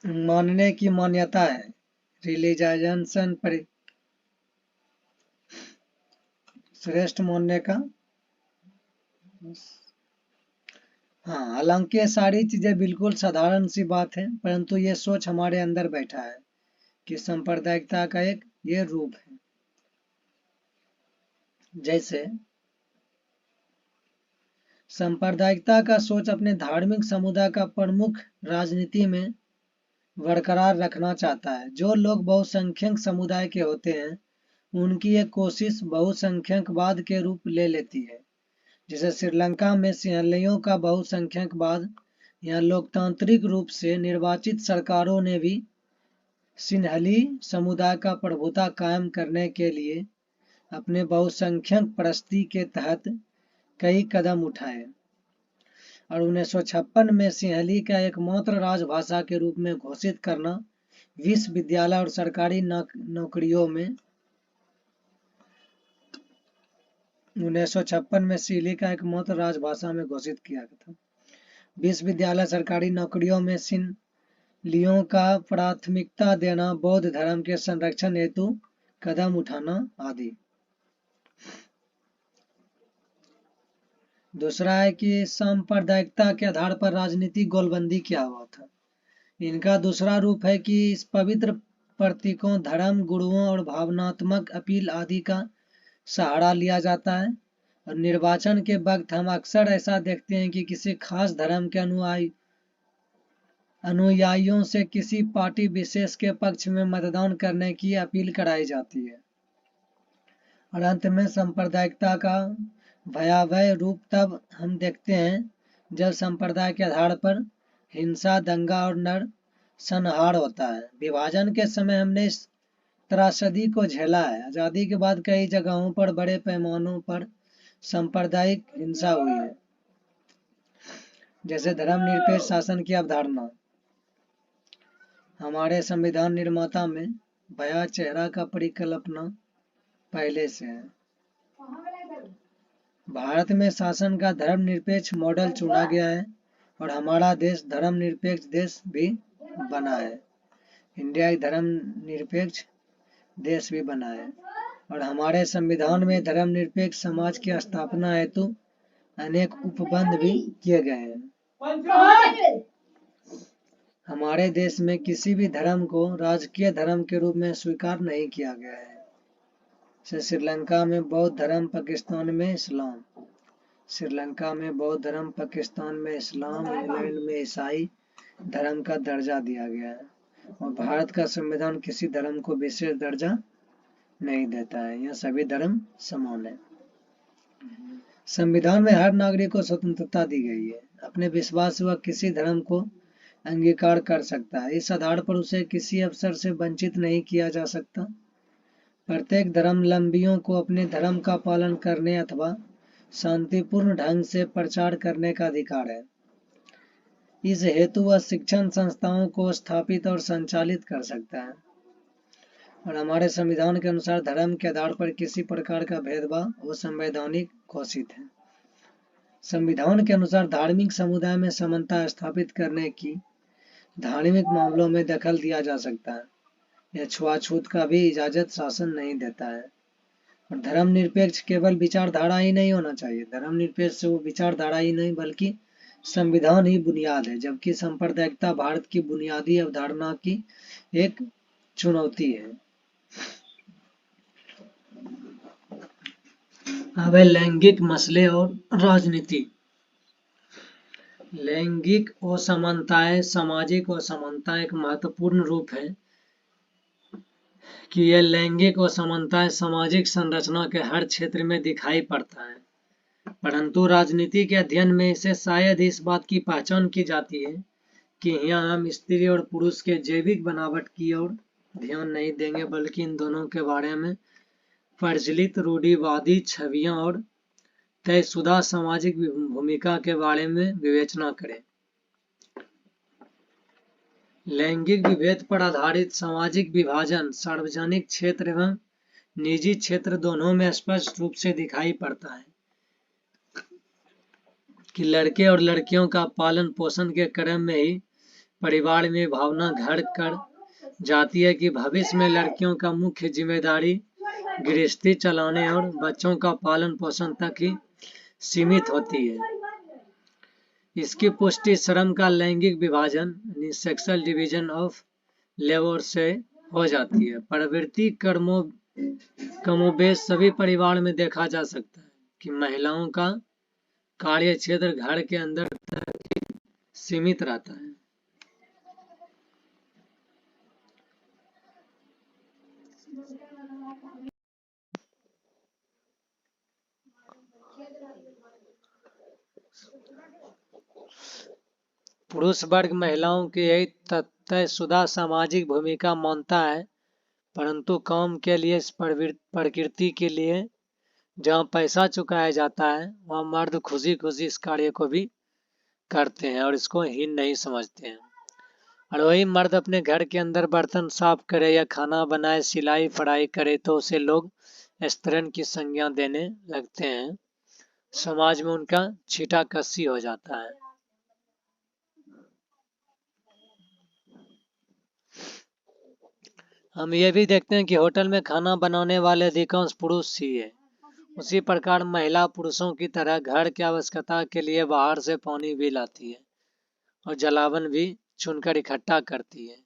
मानने की मान्यता है। रिलीजाइजेशन पर श्रेष्ठ मानने का, हाँ, हालांकि ये सारी चीजें बिल्कुल साधारण सी बात है, परंतु ये सोच हमारे अंदर बैठा है कि सांप्रदायिकता का एक ये रूप है। जैसे सांप्रदायिकता का सोच अपने धार्मिक समुदाय का प्रमुख राजनीति में बरकरार रखना चाहता है। जो लोग बहुसंख्यक समुदाय के होते हैं उनकी एक कोशिश बहुसंख्यकवाद के रूप ले लेती है। जैसे श्रीलंका में सिंहलियों का बहुसंख्यकवाद, यहाँ लोकतांत्रिक रूप से निर्वाचित सरकारों ने भी सिंहली समुदाय का प्रभुता कायम करने के लिए अपने बहुसंख्यक प्रस्ती के तहत कई कदम उठाए और 1956 में सिंहली का एकमात्र राजभाषा के रूप में घोषित करना विश्वविद्यालय और सरकारी नौकरियों में 1956 में सिंहली का एकमात्र राजभाषा में घोषित किया था। विश्वविद्यालय सरकारी नौकरियों में सिंहलियों का प्राथमिकता देना, बौद्ध धर्म के संरक्षण हेतु कदम उठाना आदि। दूसरा है कि सांप्रदायिकता के आधार पर राजनीतिक गोलबंदी क्या हुआ था। इनका दूसरा रूप है कि इस पवित्र प्रतीकों, धर्म गुरुओं और भावनात्मक अपील आदि का सहारा लिया जाता है और निर्वाचन के वक्त हम अक्सर ऐसा देखते हैं कि किसी खास धर्म के अनुयायियों से किसी पार्टी विशेष के पक्ष में मतदान करने की अपील कराई जाती है। और अंत में सांप्रदायिकता का भयावह रूप तब हम देखते हैं जब संप्रदाय के आधार पर हिंसा, दंगा और नरसंहार होता है। विभाजन के समय हमने इस त्रासदी को झेला है। आजादी के बाद कई जगहों पर बड़े पैमानों पर सांप्रदायिक हिंसा हुई है, जैसे धर्मनिरपेक्ष शासन की अवधारणा। हमारे संविधान निर्माता में भया चेहरा का परिकल्पना पहले से है। भारत में शासन का धर्मनिरपेक्ष मॉडल चुना गया है और हमारा देश धर्मनिरपेक्ष देश भी बना है। इंडिया एक धर्मनिरपेक्ष देश भी बना है और हमारे संविधान में धर्मनिरपेक्ष समाज की स्थापना हेतु अनेक उपबंध भी किए गए हैं। हमारे देश में किसी भी धर्म को राजकीय धर्म के रूप में स्वीकार नहीं किया गया है। श्रीलंका में बौद्ध धर्म, पाकिस्तान में इस्लाम। श्रीलंका में बौद्ध धर्म, पाकिस्तान में इस्लाम, इंग्लैंड में ईसाई धर्म का दर्जा दिया गया है और भारत का संविधान किसी धर्म को विशेष दर्जा नहीं देता है। यह सभी धर्म समान है। संविधान में हर नागरिक को स्वतंत्रता दी गई है। अपने विश्वास व किसी धर्म को अंगीकार कर सकता है। इस आधार पर उसे किसी अवसर से वंचित नहीं किया जा सकता। प्रत्येक धर्मावलंबियों को अपने धर्म का पालन करने अथवा शांतिपूर्ण ढंग से प्रचार करने का अधिकार है। इस हेतु वह शिक्षण संस्थाओं को स्थापित और संचालित कर सकता है और हमारे संविधान के अनुसार धर्म के आधार पर किसी प्रकार का भेदभाव असंवैधानिक घोषित है। संविधान के अनुसार धार्मिक समुदाय में समानता स्थापित करने की धार्मिक मामलों में दखल दिया जा सकता है। यह छुआछूत का भी इजाजत शासन नहीं देता है। और धर्मनिरपेक्ष केवल विचारधारा ही नहीं होना चाहिए। धर्मनिरपेक्ष वो विचारधारा ही नहीं बल्कि संविधान ही बुनियाद है, जबकि सांप्रदायिकता भारत की बुनियादी अवधारणा की एक चुनौती है। अब है लैंगिक मसले और राजनीति। लैंगिक असमानताएं, सामाजिक असमानता एक महत्वपूर्ण रूप है कि यह लैंगिक असमानताएं सामाजिक संरचना के हर क्षेत्र में दिखाई पड़ता है, परंतु राजनीति के अध्ययन में इसे शायद इस बात की पहचान की जाती है कि यहाँ हम स्त्री और पुरुष के जैविक बनावट की ओर ध्यान नहीं देंगे, बल्कि इन दोनों के बारे में प्रचलित रूढ़िवादी छवियां और तयशुदा सामाजिक भूमिका के बारे में विवेचना करें। लैंगिक विभेद पर आधारित सामाजिक विभाजन सार्वजनिक क्षेत्र एवं निजी क्षेत्र दोनों में स्पष्ट रूप से दिखाई पड़ता है कि लड़के और लड़कियों का पालन पोषण के क्रम में ही परिवार में भावना घर कर जाती है कि भविष्य में लड़कियों का मुख्य जिम्मेदारी गृहस्थी चलाने और बच्चों का पालन पोषण तक ही सीमित होती है। इसकी पुष्टि श्रम का लैंगिक विभाजन सेक्सुअल डिवीजन ऑफ लेबर से हो जाती है। प्रवृत्ति कमोबेश सभी परिवार में देखा जा सकता है कि महिलाओं का कार्य क्षेत्र घर के अंदर तक सीमित रहता है। पुरुष वर्ग महिलाओं के यही तयशुदा सामाजिक भूमिका मानता है, परंतु काम के लिए इस प्रकृति के लिए जहाँ पैसा चुकाया जाता है वहाँ मर्द खुशी खुशी इस कार्य को भी करते हैं और इसको हीन नहीं समझते हैं। और वही मर्द अपने घर के अंदर बर्तन साफ करे या खाना बनाए, सिलाई पढ़ाई करे तो उसे लोग स्त्रीण की संज्ञा देने लगते हैं। समाज में उनका छीटा कसी हो जाता है। हम ये भी देखते हैं कि होटल में खाना बनाने वाले अधिकांश पुरुष ही है। उसी प्रकार महिला पुरुषों की तरह घर की आवश्यकता के लिए बाहर से पानी भी लाती है और जलावन भी चुनकर इकट्ठा करती है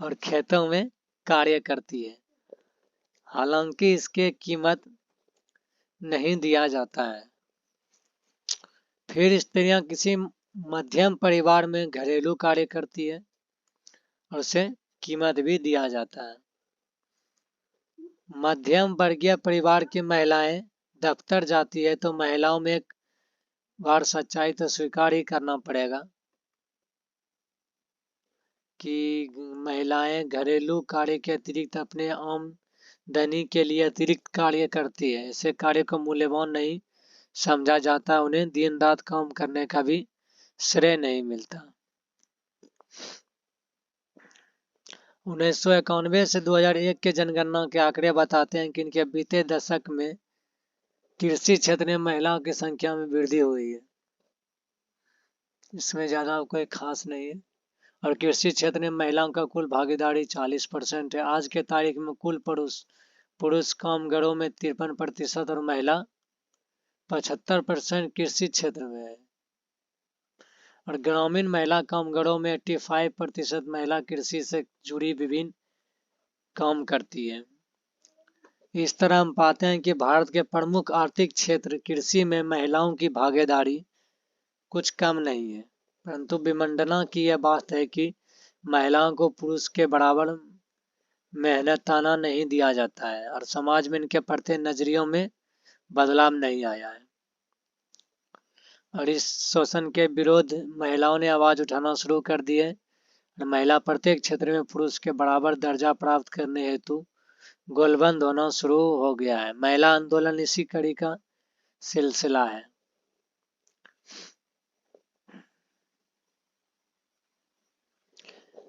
और खेतों में कार्य करती है। हालांकि इसके कीमत नहीं दिया जाता है। फिर स्त्रियां किसी मध्यम परिवार में घरेलू कार्य करती है और उसे कीमत भी दिया जाता है। मध्यम वर्गीय परिवार की महिलाएं दफ्तर जाती है तो महिलाओं में एक बार सच्चाई तो स्वीकार ही करना पड़ेगा कि महिलाएं घरेलू कार्य के अतिरिक्त अपने आमदनी के लिए अतिरिक्त कार्य करती है। ऐसे कार्य को मूल्यवान नहीं समझा जाता, उन्हें दिन रात काम करने का भी श्रेय नहीं मिलता। 1991 से 2001 के जनगणना के आंकड़े बताते हैं कि इनके बीते दशक में कृषि क्षेत्र में महिलाओं की संख्या में वृद्धि हुई है। इसमें ज्यादा कोई खास नहीं है। और कृषि क्षेत्र में महिलाओं का कुल भागीदारी 40% है। आज के तारीख में कुल पुरुष कामगारों में 53% और महिला 75% कृषि क्षेत्र में है। और ग्रामीण महिला कामगारों में 85% महिला कृषि से जुड़ी विभिन्न काम करती है। इस तरह हम पाते हैं कि भारत के प्रमुख आर्थिक क्षेत्र कृषि में महिलाओं की भागीदारी कुछ कम नहीं है, परंतु विडंबना की यह बात है कि महिलाओं को पुरुष के बराबर मेहनताना नहीं दिया जाता है और समाज में इनके प्रति नजरियों में बदलाव नहीं आया है। और इस शोषण के विरोध महिलाओं ने आवाज उठाना शुरू कर दी है। महिला प्रत्येक क्षेत्र में पुरुष के बराबर दर्जा प्राप्त करने हेतु गोलबंद होना शुरू हो गया है। महिला आंदोलन इसी कड़ी का सिलसिला है।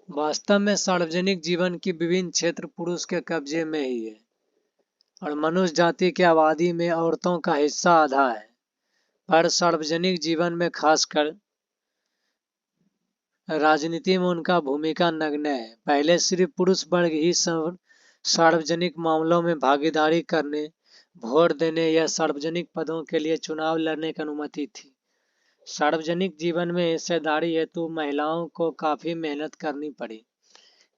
वास्तव में सार्वजनिक जीवन की विभिन्न क्षेत्र पुरुष के कब्जे में ही है और मनुष्य जाति की आबादी में औरतों का हिस्सा आधा है। पर सार्वजनिक जीवन में खासकर राजनीति में उनका भूमिका नगण्य है। पहले सिर्फ पुरुष वर्ग ही सार्वजनिक मामलों में भागीदारी करने, वोट देने या सार्वजनिक पदों के लिए चुनाव लड़ने की अनुमति थी। सार्वजनिक जीवन में हिस्सेदारी हेतु महिलाओं को काफी मेहनत करनी पड़ी।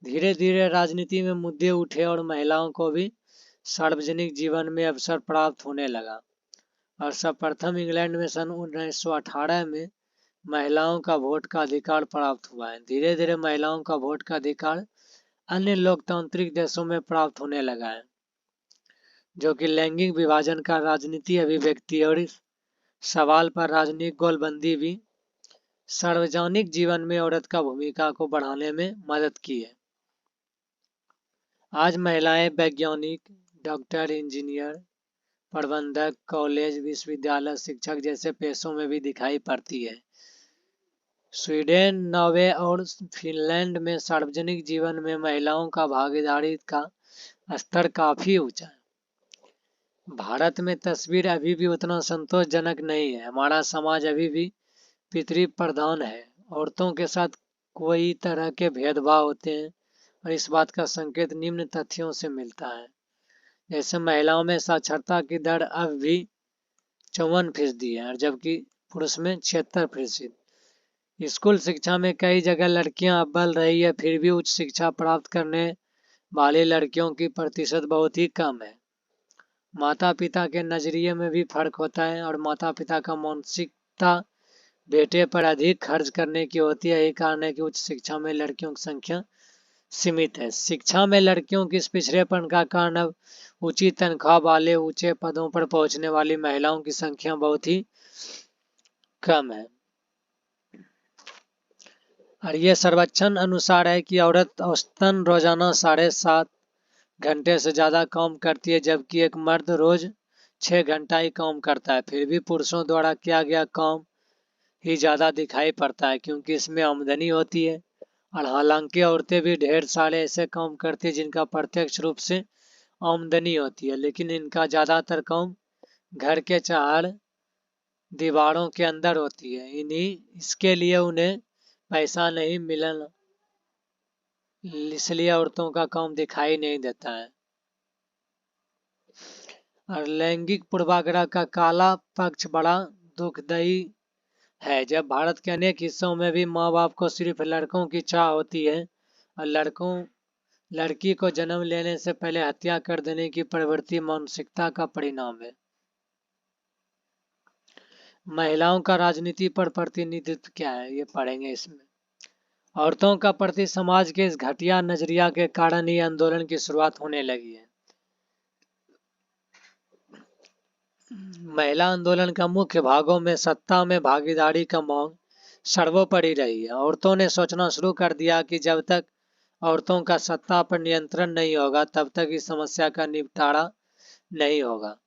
धीरे धीरे राजनीति में मुद्दे उठे और महिलाओं को भी सार्वजनिक जीवन में अवसर प्राप्त होने लगा। और सर्वप्रथम इंग्लैंड में सन 1918 में महिलाओं का वोट का अधिकार प्राप्त हुआ है। धीरे धीरे महिलाओं का वोट का अधिकार अन्य लोकतांत्रिक देशों में प्राप्त होने लगा है, जो कि लैंगिक विभाजन का राजनीति अभिव्यक्ति और इस सवाल पर राजनीतिक गोलबंदी भी सार्वजनिक जीवन में औरत का भूमिका को बढ़ाने में मदद की है। आज महिलाएं वैज्ञानिक, डॉक्टर, इंजीनियर, प्रबंधक, कॉलेज, विश्वविद्यालय, शिक्षक जैसे पेशों में भी दिखाई पड़ती है। स्वीडन, नॉर्वे और फिनलैंड में सार्वजनिक जीवन में महिलाओं का भागीदारी का स्तर काफी ऊंचा है। भारत में तस्वीर अभी भी उतना संतोषजनक नहीं है। हमारा समाज अभी भी पितृ प्रधान है। औरतों के साथ कोई तरह के भेदभाव होते हैं और इस बात का संकेत निम्न तथ्यों से मिलता है। जैसे महिलाओं में साक्षरता की दर अब भी 54% है और जबकि पुरुष में 76%। स्कूल शिक्षा में कई जगह लड़कियां अव्वल रही है, फिर भी उच्च शिक्षा प्राप्त करने वाली लड़कियों की प्रतिशत बहुत ही कम है। माता पिता के नजरिए में भी फर्क होता है और माता पिता का मानसिकता बेटे पर अधिक खर्च करने की होती है। यही कारण है कि उच्च शिक्षा में लड़कियों की संख्या सीमित है। शिक्षा में लड़कियों के इस पिछड़ेपन का कारण अब ऊंची तनख्वाह वाले ऊंचे पदों पर पहुंचने वाली महिलाओं की संख्या बहुत ही कम है। और ये सर्वेक्षण अनुसार है कि औरत औसतन रोजाना 7.5 घंटे से ज़्यादा काम करती है, जबकि एक मर्द रोज 6 घंटा ही काम करता है। फिर भी पुरुषों द्वारा किया गया काम ही ज़्यादा दिखाई पड़ता है, क्योंकि इसमें आमदनी होती है। और हालांकि औरतें भी ढेर सारे ऐसे काम करती है जिनका प्रत्यक्ष रूप से आमदनी होती है, लेकिन इनका ज़्यादातर काम घर के चार दीवारों के अंदर होती है। इसके लिए उन्हें पैसा नहीं मिलना, इसलिए औरतों का काम दिखाई नहीं देता है। और लैंगिक पूर्वाग्रह का काला पक्ष बड़ा दुखदायी है। जब भारत के अनेक हिस्सों में भी माँ बाप को सिर्फ लड़कों की चाह होती है और लड़की को जन्म लेने से पहले हत्या कर देने की प्रवृत्ति मानसिकता का परिणाम है। महिलाओं का राजनीति पर प्रतिनिधित्व क्या है, ये पढ़ेंगे इसमें। औरतों का प्रति समाज के इस घटिया नजरिया के कारण ही आंदोलन की शुरुआत होने लगी है। महिला आंदोलन का मुख्य भागों में सत्ता में भागीदारी का मांग सर्वोपरि रही है। औरतों ने सोचना शुरू कर दिया कि जब तक औरतों का सत्ता पर नियंत्रण नहीं होगा तब तक इस समस्या का निपटारा नहीं होगा।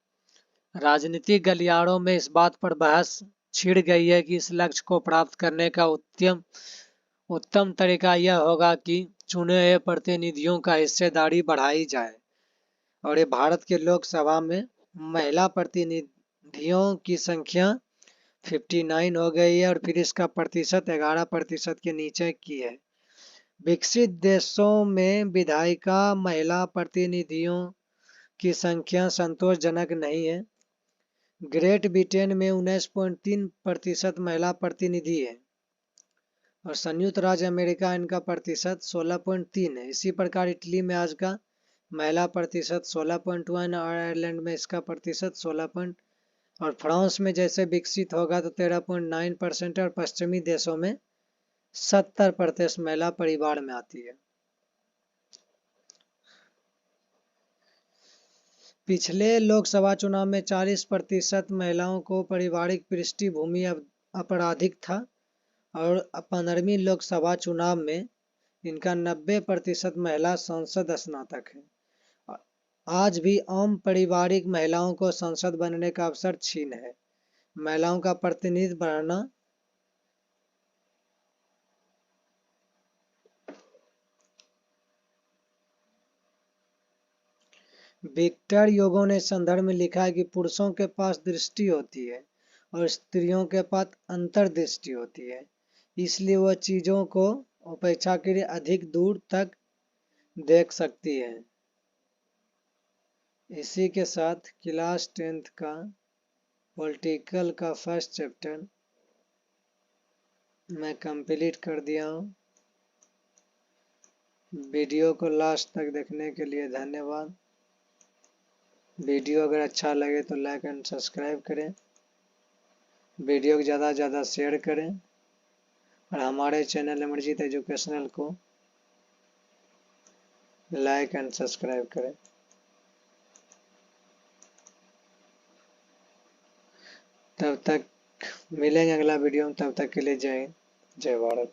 राजनीतिक गलियारों में इस बात पर बहस छिड़ गई है कि इस लक्ष्य को प्राप्त करने का उत्तम तरीका यह होगा कि चुने हुए प्रतिनिधियों का हिस्सेदारी बढ़ाई जाए। और ये भारत के लोकसभा में महिला प्रतिनिधियों की संख्या 59 हो गई है और फिर इसका प्रतिशत 11% के नीचे की है। विकसित देशों में विधायिका महिला प्रतिनिधियों की संख्या संतोषजनक नहीं है। ग्रेट ब्रिटेन में 19.3% महिला प्रतिनिधि है और संयुक्त राज्य अमेरिका इनका प्रतिशत 16.3 है। इसी प्रकार इटली में आज का महिला प्रतिशत 16.1 और आयरलैंड में इसका प्रतिशत 16 और फ्रांस में जैसे विकसित होगा तो 13.9% और पश्चिमी देशों में 70% महिला परिवार में आती है। पिछले लोकसभा चुनाव में 40% महिलाओं को पारिवारिक पृष्ठभूमि आपराधिक था और 15वीं लोकसभा चुनाव में इनका 90% महिला संसद स्नातक है। आज भी आम पारिवारिक महिलाओं को संसद बनने का अवसर छीन है। महिलाओं का प्रतिनिधित्व बढ़ाना विक्टर योगो ने संदर्भ में लिखा है कि पुरुषों के पास दृष्टि होती है और स्त्रियों के पास अंतर्दृष्टि होती है, इसलिए वह चीजों को अपेक्षाकृत अधिक दूर तक देख सकती है। इसी के साथ क्लास 10th का पॉलिटिकल का फर्स्ट चैप्टर मैं कंप्लीट कर दिया हूँ। वीडियो को लास्ट तक देखने के लिए धन्यवाद। वीडियो अगर अच्छा लगे तो लाइक एंड सब्सक्राइब करें, वीडियो को ज़्यादा से ज़्यादा शेयर करें और हमारे चैनल अमरजीत एजुकेशनल को लाइक एंड सब्सक्राइब करें। तब तक मिलेंगे अगला वीडियो में, तब तक के लिए जय हिंद, जय भारत।